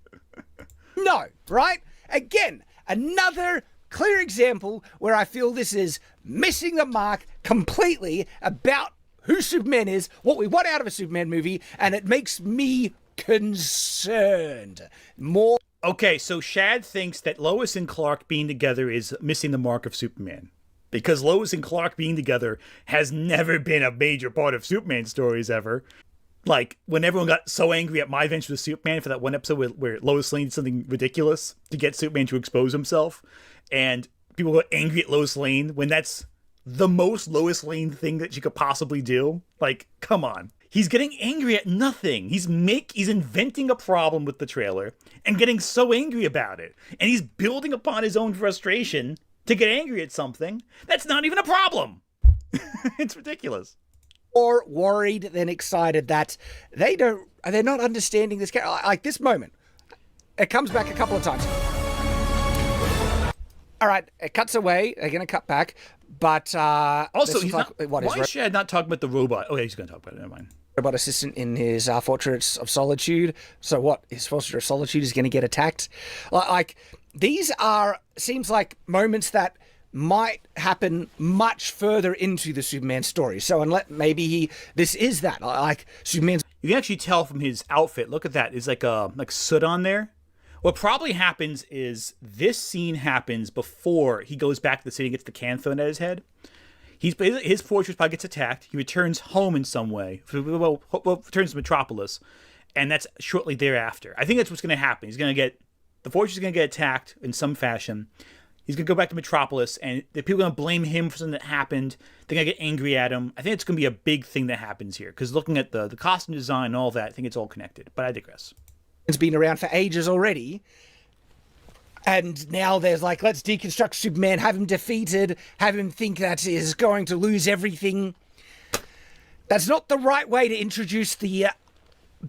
No, right? Again, another clear example where I feel this is missing the mark completely about who Superman is, what we want out of a Superman movie, and it makes me concerned. More. Okay, so Shad thinks that Lois and Clark being together is missing the mark of Superman. Because Lois and Clark being together has never been a major part of Superman stories ever. Like, when everyone got so angry at My Adventures with Superman for that one episode where Lois Lane did something ridiculous to get Superman to expose himself, and people got angry at Lois Lane when that's the most Lois Lane thing that she could possibly do. Like, come on. He's getting angry at nothing. He's inventing a problem with the trailer and getting so angry about it. And he's building upon his own frustration to get angry at something that's not even a problem. It's ridiculous. More worried than excited that they're not understanding this character. Like this moment, it comes back a couple of times. All right, it cuts away. They're going to cut back, but also, why is Shad not talking about the robot? Oh, yeah, he's going to talk about it. Never mind. Robot assistant in his Fortress of Solitude. So what? His Fortress of Solitude is going to get attacked. Like these seems like moments that might happen much further into the Superman story. So unless maybe this is that like Superman's. You can actually tell from his outfit. Look at that. There's like soot on there. What probably happens is this scene happens before he goes back to the city and gets the can thrown at his head. His fortress probably gets attacked. He returns home in some way. Well, returns to Metropolis, and that's shortly thereafter. I think that's what's going to happen. The fortress is going to get attacked in some fashion. He's going to go back to Metropolis, and the people are going to blame him for something that happened. They're going to get angry at him. I think it's going to be a big thing that happens here, because looking at the costume design and all that, I think it's all connected. But I digress. It's been around for ages already. And now there's like, let's deconstruct Superman, have him defeated, have him think that he is going to lose everything. That's not the right way to introduce the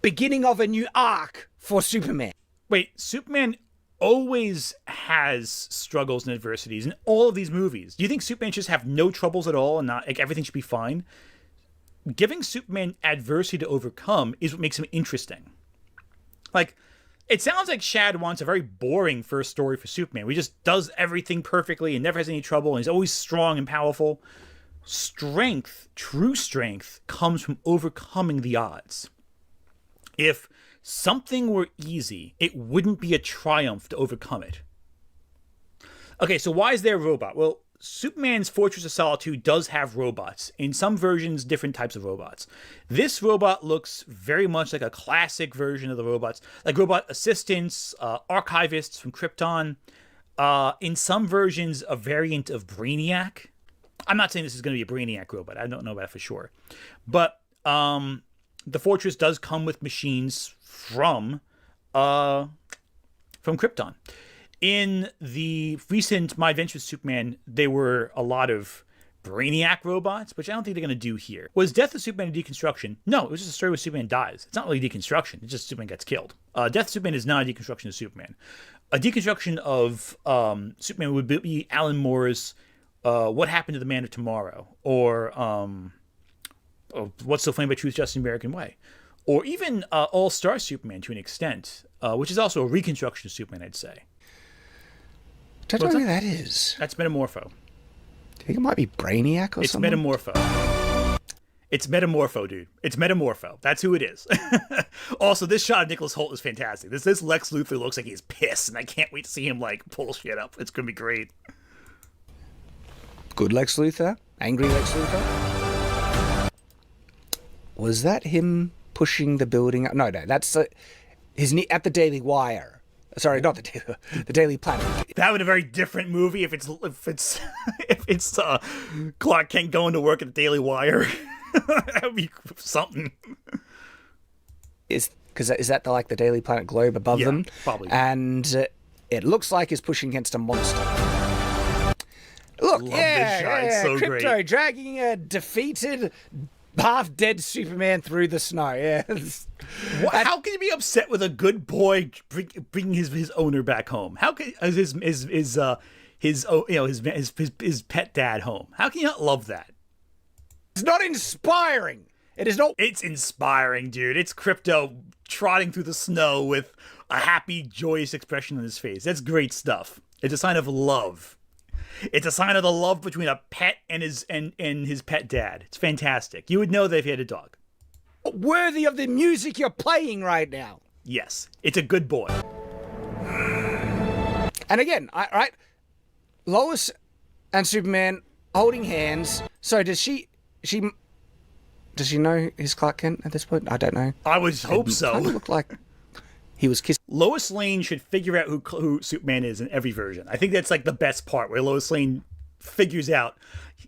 beginning of a new arc for Superman. Wait, Superman always has struggles and adversities in all of these movies. Do you think Superman should just have no troubles at all and not like everything should be fine? Giving Superman adversity to overcome is what makes him interesting. Like, it sounds like Shad wants a very boring first story for Superman, where he just does everything perfectly and never has any trouble, and he's always strong and powerful. Strength, true strength, comes from overcoming the odds. If something were easy, it wouldn't be a triumph to overcome it. Okay, so why is there a robot? Well, Superman's Fortress of Solitude does have robots. In some versions, different types of robots. This robot looks very much like a classic version of the robots, like robot assistants, archivists from Krypton. In some versions, a variant of Brainiac. I'm not saying this is going to be a Brainiac robot. I don't know that for sure. But the Fortress does come with machines from Krypton. In the recent My Adventures with Superman, there were a lot of Brainiac robots, which I don't think they're going to do here. Was Death of Superman a deconstruction? No, it was just a story where Superman dies. It's not really deconstruction. It's just Superman gets killed. Death of Superman is not a deconstruction of Superman. A deconstruction of Superman would be Alan Moore's What Happened to the Man of Tomorrow, or What's So Funny About Truth, Just the American Way, or even All-Star Superman to an extent, which is also a reconstruction of Superman, I'd say. Don't know who that is. That's Metamorpho. Do you think it might be Brainiac or something? It's Metamorpho. It's Metamorpho, dude. It's Metamorpho. That's who it is. Also, this shot of Nicholas Hoult is fantastic. This Lex Luthor looks like he's pissed, and I can't wait to see him, like, pull shit up. It's going to be great. Good Lex Luthor? Angry Lex Luthor? Was that him pushing the building up? No, that's his knee at the Daily Wire. Sorry, not the Daily Planet. That would be a very different movie if it's Clark Kent going to work at the Daily Wire. That would be something. Is that the Daily Planet globe above them? Probably. And it looks like he's pushing against a monster. Look, Love this shot. It's so Krypto great. dragging a defeated, half-dead Superman through the snow. Yeah. How can you be upset with a good boy bringing his owner back home? How can his pet dad home? How can you not love that? It's not inspiring. It is not. It's inspiring, dude. It's Krypto trotting through the snow with a happy, joyous expression on his face. That's great stuff. It's a sign of love. It's a sign of the love between a pet and his pet dad. It's fantastic. You would know that if he had a dog. Worthy of the music you're playing right now. Yes, it's a good boy. And again, right? Lois and Superman holding hands. So does she know he's Clark Kent at this point? I don't know. I would hope so. Kind of looked like he was kissing. Lois Lane should figure out who Superman is in every version. I think that's like the best part, where Lois Lane figures out.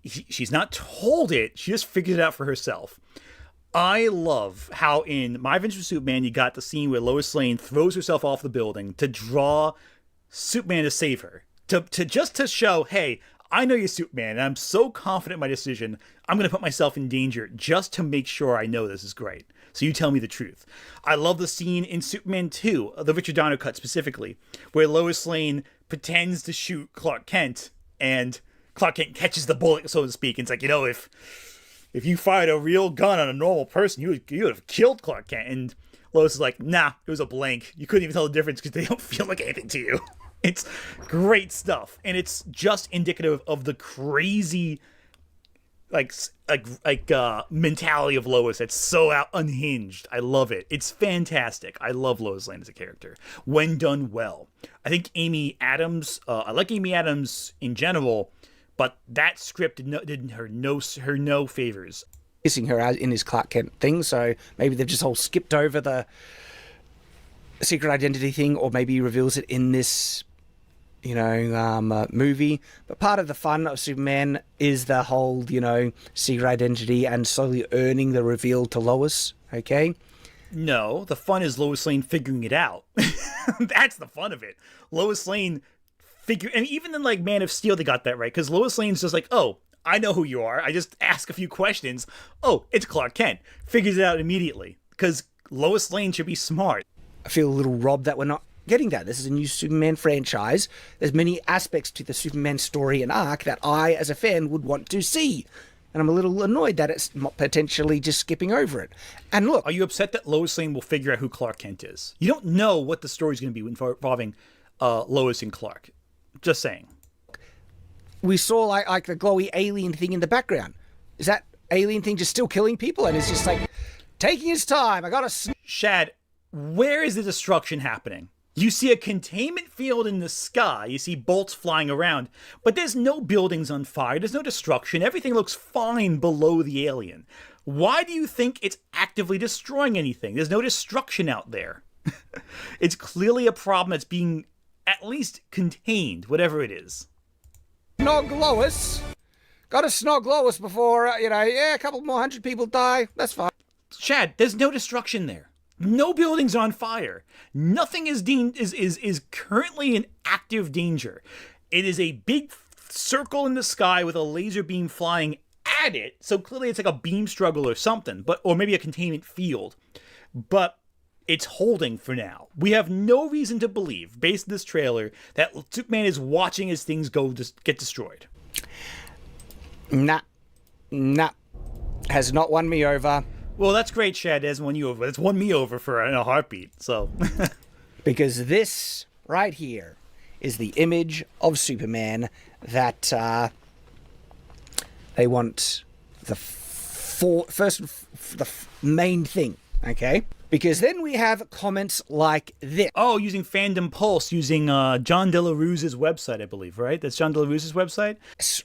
She's not told it. She just figures it out for herself. I love how in My Adventures with Superman, you got the scene where Lois Lane throws herself off the building to draw Superman to save her. To show, hey, I know you're Superman, and I'm so confident in my decision, I'm going to put myself in danger just to make sure I know this is great. So you tell me the truth. I love the scene in Superman 2, the Richard Donner cut specifically, where Lois Lane pretends to shoot Clark Kent, and Clark Kent catches the bullet, so to speak. And it's like, if you fired a real gun on a normal person, you would have killed Clark Kent. And Lois is like, nah, it was a blank. You couldn't even tell the difference because they don't feel like anything to you. It's great stuff. And it's just indicative of the crazy, mentality of Lois that's so unhinged. I love it. It's fantastic. I love Lois Lane as a character when done well. I think Amy Adams, I like Amy Adams in general, but that script did her no favors. Kissing her in his Clark Kent thing, so maybe they've just all skipped over the secret identity thing, or maybe he reveals it in this, movie. But part of the fun of Superman is the whole, secret identity and slowly earning the reveal to Lois, okay? No, the fun is Lois Lane figuring it out. That's the fun of it. Lois Lane and even in Man of Steel, they got that right, because Lois Lane's just like, oh, I know who you are. I just ask a few questions. Oh, it's Clark Kent. Figures it out immediately, because Lois Lane should be smart. I feel a little robbed that we're not getting that. This is a new Superman franchise. There's many aspects to the Superman story and arc that I, as a fan, would want to see. And I'm a little annoyed that it's potentially just skipping over it. And look... Are you upset that Lois Lane will figure out who Clark Kent is? You don't know what the story's going to be involving Lois and Clark. Just saying. We saw like the glowy alien thing in the background. Is that alien thing just still killing people? And it's just taking his time. I gotta... Shad, where is the destruction happening? You see a containment field in the sky, you see bolts flying around, but there's no buildings on fire, there's no destruction, everything looks fine below the alien. Why do you think it's actively destroying anything? There's no destruction out there. It's clearly a problem that's being at least contained, whatever it is. Snog Lois. Gotta snog Lois before, a couple more 100 people die. That's fine. Shad, there's no destruction there. No buildings on fire. Nothing is currently in active danger. It is a big circle in the sky with a laser beam flying at it. So clearly it's like a beam struggle or something, or maybe a containment field. But it's holding for now. We have no reason to believe, based on this trailer, that Superman is watching as things get destroyed. Nah. Has not won me over. Well, that's great, Shad. It hasn't won you over. It's won me over in a heartbeat. So, because this right here is the image of Superman that they want the main thing. Okay. Because then we have comments like this. Oh, using Fandom Pulse, using John De La Rue's website, I believe, right? That's John De La Rue's website?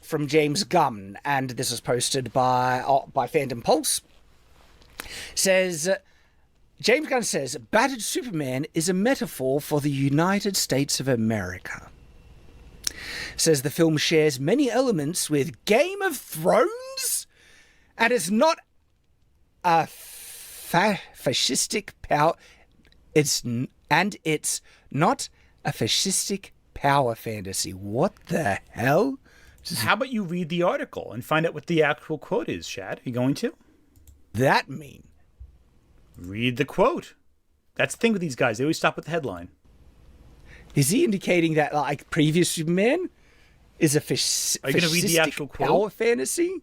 From James Gunn, and this is posted by Fandom Pulse. James Gunn says, battered Superman is a metaphor for the United States of America. Says the film shares many elements with Game of Thrones, and is not a fascistic power. It's not a fascistic power fantasy. What the hell? How about you read the article and find out what the actual quote is, Shad? Are you going to? That mean? Read the quote. That's the thing with these guys. They always stop with the headline. Is he indicating that, like, previous Superman is a Are you going to read the actual quote? Power fantasy?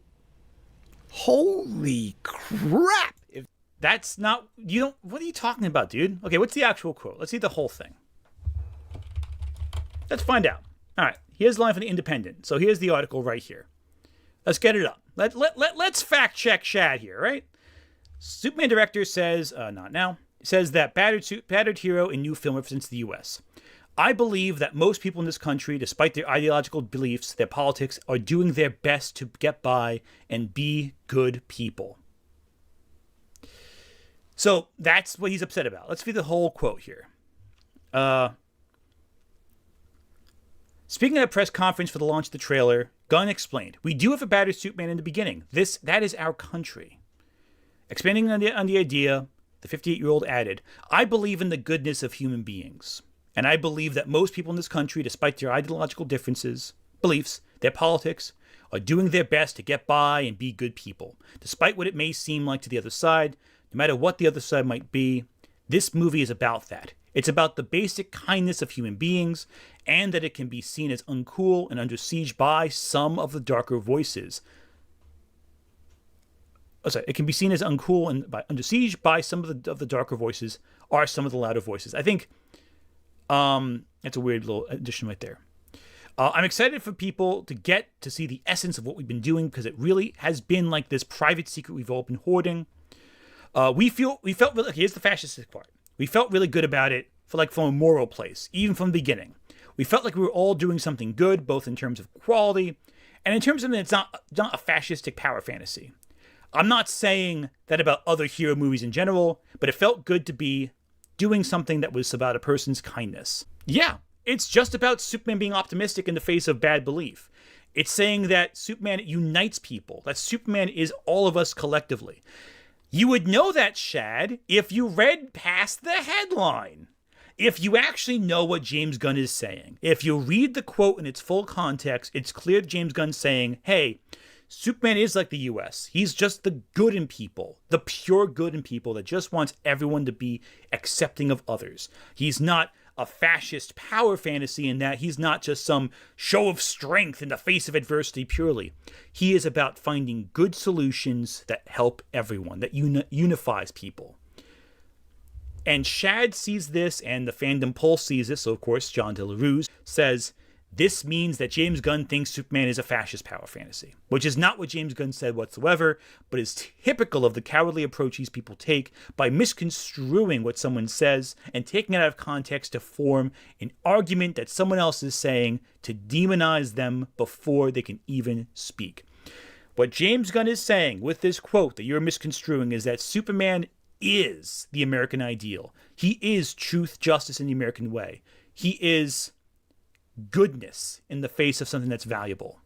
Holy crap! That's not... What are you talking about, dude? Okay, what's the actual quote? Let's see the whole thing. Let's find out. All right, here's the line from The Independent. So here's the article right here. Let's get it up. Let's fact check Shad here, right? Superman director says, not now, says that battered hero in new film represents the U.S. I believe that most people in this country, despite their ideological beliefs, their politics, are doing their best to get by and be good people. So that's what he's upset about. Let's read the whole quote here. Speaking at a press conference for the launch of the trailer, Gunn explained, "We do have a battered Superman in the beginning. That is our country." Expanding on the idea, the 58-year-old added, "I believe in the goodness of human beings. And I believe that most people in this country, despite their ideological differences, beliefs, their politics, are doing their best to get by and be good people. Despite what it may seem like to the other side, no matter what the other side might be, this movie is about that. It's about the basic kindness of human beings, and that it can be seen as uncool and under siege by some of the darker voices." It can be seen as uncool and under siege by some of the darker voices are some of the louder voices. I think that's a weird little addition right there. I'm excited for people to get to see the essence of what we've been doing, because it really has been like this private secret we've all been hoarding. We felt really, okay, here's the fascistic part. We felt really good about it from a moral place, even from the beginning. We felt like we were all doing something good, both in terms of quality and in terms of it's not a fascistic power fantasy. I'm not saying that about other hero movies in general, but it felt good to be doing something that was about a person's kindness. Yeah, it's just about Superman being optimistic in the face of bad belief. It's saying that Superman unites people, that Superman is all of us collectively. You would know that, Shad, if you read past the headline. If you actually know what James Gunn is saying. If you read the quote in its full context, it's clear that James Gunn's saying, hey, Superman is like the U.S. He's just the good in people, the pure good in people that just wants everyone to be accepting of others. He's not a fascist power fantasy in that he's not just some show of strength in the face of adversity purely. He is about finding good solutions that help everyone, that unifies people. And Shad sees this, and the Fandom Pulse sees this, so of course John De La Rue says This means that James Gunn thinks Superman is a fascist power fantasy, which is not what James Gunn said whatsoever, but is typical of the cowardly approach these people take by misconstruing what someone says and taking it out of context to form an argument that someone else is saying to demonize them before they can even speak. What James Gunn is saying with this quote that you're misconstruing is that Superman is the American ideal. He is truth, justice, and the American way. He is goodness in the face of something that's valuable.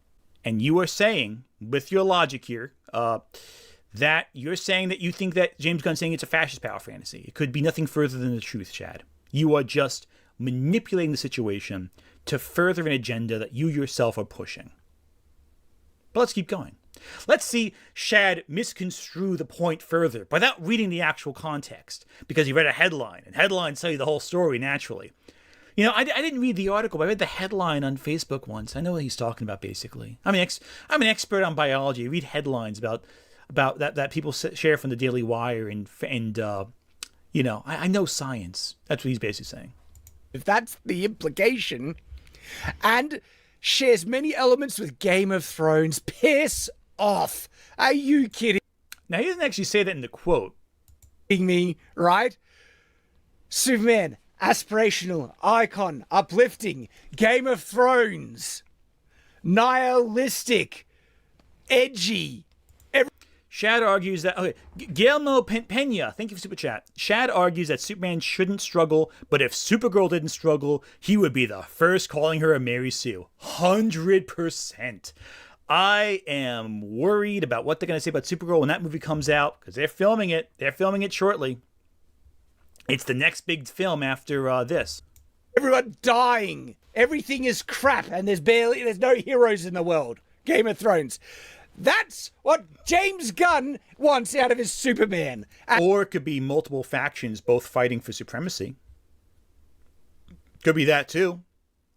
And you are saying, with your logic here, that you're saying that you think that James Gunn's saying it's a fascist power fantasy. It could be nothing further than the truth, Shad. You are just manipulating the situation to further an agenda that you yourself are pushing. But let's keep going. Let's see Shad misconstrue the point further without reading the actual context, because he read a headline, and headlines tell you the whole story naturally. You know, I didn't read the article, but I read the headline on Facebook once. I know what he's talking about, basically. I'm an expert on biology. I read headlines about that people share from the Daily Wire, and you know, I know science. That's what he's basically saying. If that's the implication, and shares many elements with Game of Thrones, piss off. Are you kidding Now, he doesn't actually say that in the quote. me, right? Superman, aspirational, icon, uplifting, Game of Thrones, nihilistic, edgy. Shad argues that, okay, Guillermo Pena, thank you for Super Chat. Shad argues that Superman shouldn't struggle, but if Supergirl didn't struggle, he would be the first calling her a Mary Sue. 100%. I am worried about what they're going to say about Supergirl when that movie comes out, because they're filming it. They're filming it shortly. It's the next big film after this. Everyone dying. Everything is crap, and there's no heroes in the world. Game of Thrones. That's what James Gunn wants out of his Superman. Or it could be multiple factions both fighting for supremacy. Could be that too.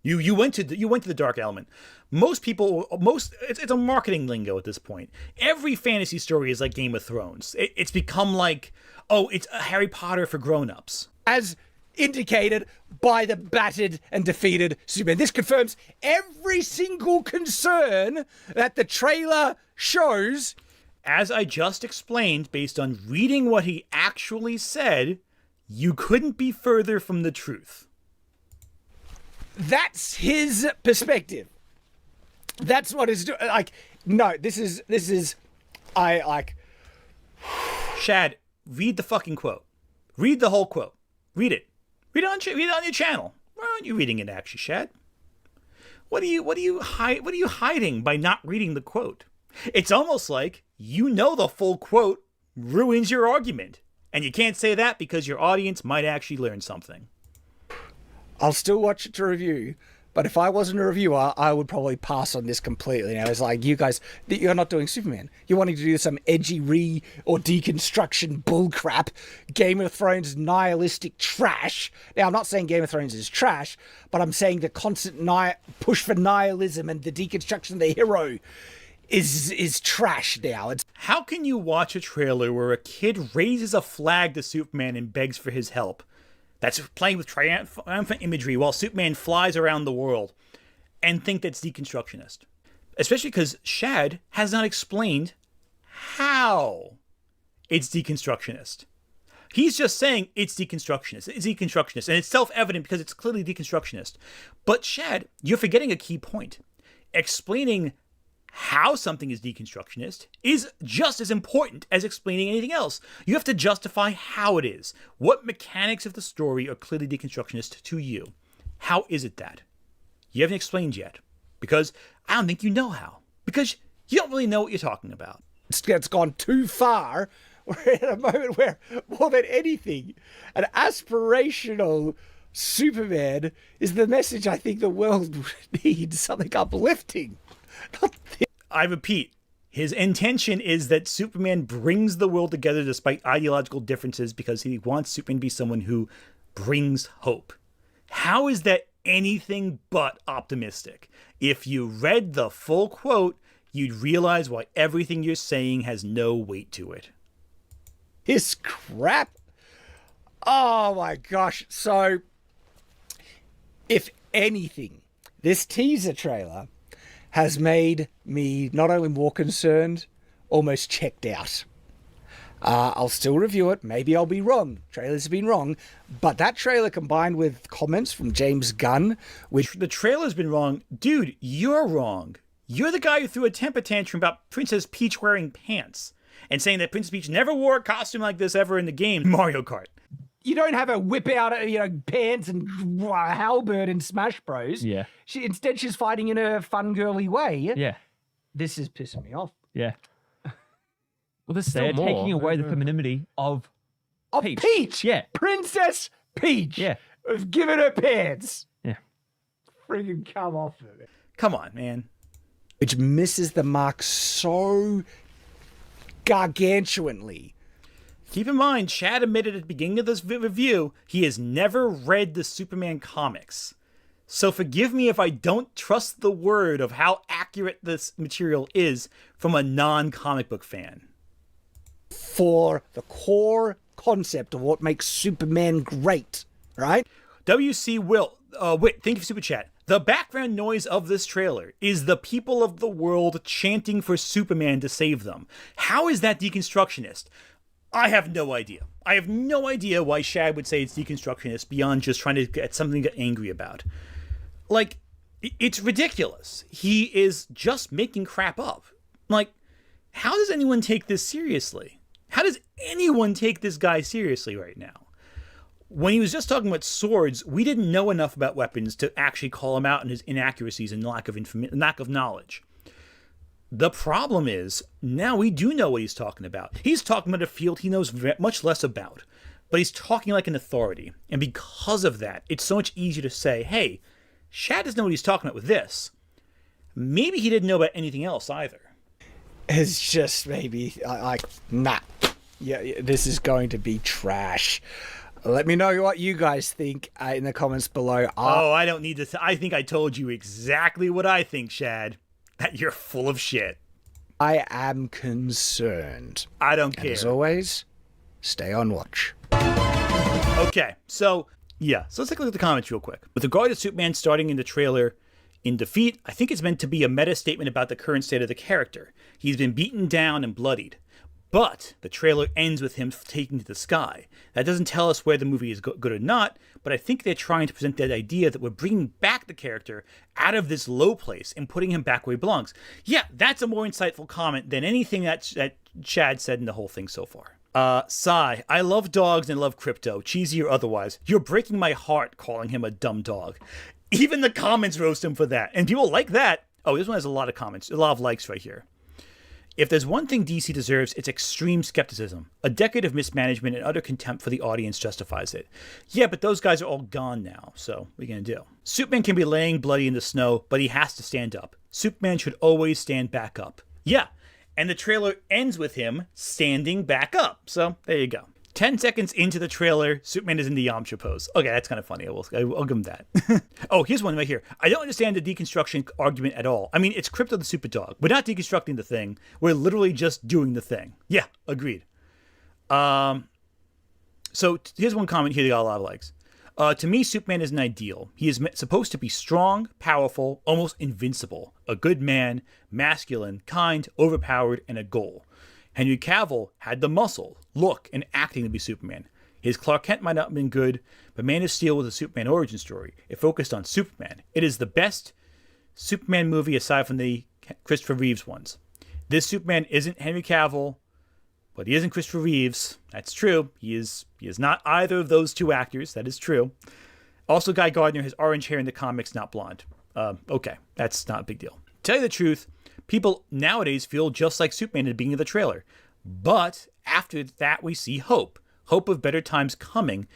You went to the dark element. It's a marketing lingo at this point. Every fantasy story is like Game of Thrones. It's become like, oh, it's a Harry Potter for grown-ups. As indicated by the battered and defeated Superman. This confirms every single concern that the trailer shows. As I just explained, based on reading what he actually said, you couldn't be further from the truth. That's his perspective. That's what is like. No, this is. I like. Shad, read the fucking quote. Read the whole quote. Read it. Read it on your channel. Why aren't you reading it, actually, Shad? What are you hiding by not reading the quote? It's almost like you know the full quote ruins your argument, and you can't say that because your audience might actually learn something. I'll still watch it to review, but if I wasn't a reviewer, I would probably pass on this completely. And I was like, you guys, you're not doing Superman. You're wanting to do some edgy or deconstruction bullcrap, Game of Thrones nihilistic trash. Now, I'm not saying Game of Thrones is trash, but I'm saying the constant push for nihilism and the deconstruction of the hero is trash now. How can you watch a trailer where a kid raises a flag to Superman and begs for his help? That's playing with triumphant imagery while Superman flies around the world, and think that's deconstructionist. Especially because Shad has not explained how it's deconstructionist. He's just saying it's deconstructionist. It's deconstructionist, and it's self-evident because it's clearly deconstructionist. But Shad, you're forgetting a key point. Explaining how something is deconstructionist is just as important as explaining anything else. You have to justify how it is. What mechanics of the story are clearly deconstructionist to you? How is it that? You haven't explained yet. Because I don't think you know how. Because you don't really know what you're talking about. It's gone too far. We're at a moment where, more than anything, an aspirational Superman is the message I think the world needs. Something uplifting. I repeat, his intention is that Superman brings the world together despite ideological differences because he wants Superman to be someone who brings hope. How is that anything but optimistic? If you read the full quote, you'd realize why everything you're saying has no weight to it. This crap. Oh my gosh. So, if anything, This teaser trailer has made me not only more concerned, almost checked out. I'll still review it. Maybe I'll be wrong. Trailers have been wrong. But that trailer combined with comments from James Gunn, which... The trailer's been wrong. Dude, you're wrong. You're the guy who threw a temper tantrum about Princess Peach wearing pants and saying that Princess Peach never wore a costume like this ever in the game Mario Kart. You don't have her whip out, pants and halberd in Smash Bros. Yeah. Instead, she's fighting in a fun, girly way. Yeah. This is pissing me off. Yeah. Well, there's They're still taking away the femininity of Peach. Peach! Yeah. Princess Peach! Yeah. I've given her pants! Yeah. Friggin' come off of it. Come on, man. which misses the mark so gargantuanly. Keep in mind, Shad admitted at the beginning of this review he has never read the Superman comics. So forgive me if I don't trust the word of how accurate this material is from a non-comic book fan. For the core concept of what makes Superman great, right? W.C. Witt, thank you for Super Chat. The background noise of this trailer is the people of the world chanting for Superman to save them. How is that deconstructionist? I have no idea. I have no idea why Shad would say it's deconstructionist beyond just trying to get something to get angry about. Like, it's ridiculous. He is just making crap up. Like, how does anyone take this seriously? How does anyone take this guy seriously right now? When he was just talking about swords, we didn't know enough about weapons to actually call him out on his inaccuracies and lack of knowledge. The problem is, now we do know what he's talking about. He's talking about a field he knows much less about, but he's talking like an authority. And because of that, it's so much easier to say, hey, Shad doesn't know what he's talking about with this. Maybe he didn't know about anything else either. It's just maybe like, nah. Yeah, this is going to be trash. Let me know what you guys think in the comments below. Oh, I don't need to. I think I told you exactly what I think, Shad. That you're full of shit. I am concerned. I don't And care. as always, stay on watch. Okay, so let's take a look at the comments real quick. With regard to Superman starting in the trailer in defeat, I think it's meant to be a meta statement about the current state of the character. He's been beaten down and bloodied. But the trailer ends with him taking to the sky. That doesn't tell us whether the movie is good or not, but I think they're trying to present that idea that we're bringing back the character out of this low place and putting him back where he belongs. Yeah, that's a more insightful comment than anything that Chad said in the whole thing so far. Sigh, I love dogs and love Krypto, cheesy or otherwise. You're breaking my heart calling him a dumb dog. Even the comments roast him for that, and people like that. Oh, this one has a lot of comments, a lot of likes right here. If there's one thing DC deserves, it's extreme skepticism. A decade of mismanagement and utter contempt for the audience justifies it. Yeah, but those guys are all gone now, so what are you going to do? Superman can be laying bloody in the snow, but he has to stand up. Superman should always stand back up. Yeah, and the trailer ends with him standing back up. So there you go. 10 seconds into the trailer, Superman is in the Yamcha pose. Okay, that's kind of funny. I'll give him that. Oh, here's one right here. I don't understand the deconstruction argument at all. I mean, it's Krypto the Super Dog. We're not deconstructing the thing. We're literally just doing the thing. Yeah, agreed. So here's one comment here that got a lot of likes. To me, Superman is an ideal. He is supposed to be strong, powerful, almost invincible. A good man, masculine, kind, overpowered, and a goal. Henry Cavill had the muscle, look, and acting to be Superman. His Clark Kent might not have been good, but Man of Steel was a Superman origin story. It focused on Superman. It is the best Superman movie aside from the Christopher Reeves ones. This Superman isn't Henry Cavill, but he isn't Christopher Reeves. That's true. He is not either of those two actors. That is true. Also, Guy Gardner has orange hair in the comics, not blonde. Okay, that's not a big deal. To tell you the truth, people nowadays feel just like Superman at the beginning of the trailer. But after that, we see hope. Hope of better times coming.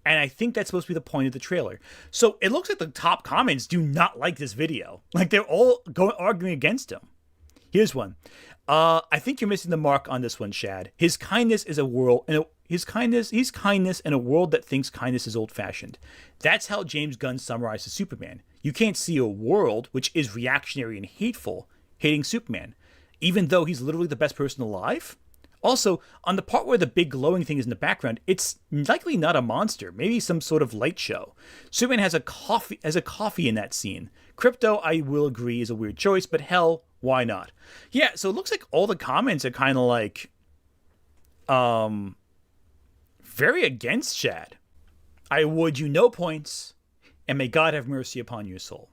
And I think that's supposed to be the point of the trailer. So it looks like the top comments do not like this video. Like they're all arguing against him. Here's one. I think you're missing the mark on this one, Shad. His kindness is a world, and he's kindness in a world that thinks kindness is old-fashioned. That's how James Gunn summarizes Superman. You can't see a world which is reactionary and hateful hating Superman, even though he's literally the best person alive. Also, on the part where the big glowing thing is in the background, it's likely not a monster, maybe some sort of light show. Superman has a coffee in that scene. Krypto, I will agree, is a weird choice, but hell, why not? Yeah, so it looks like all the comments are kind of like, very against Shad. I award you no points, and may God have mercy upon your soul.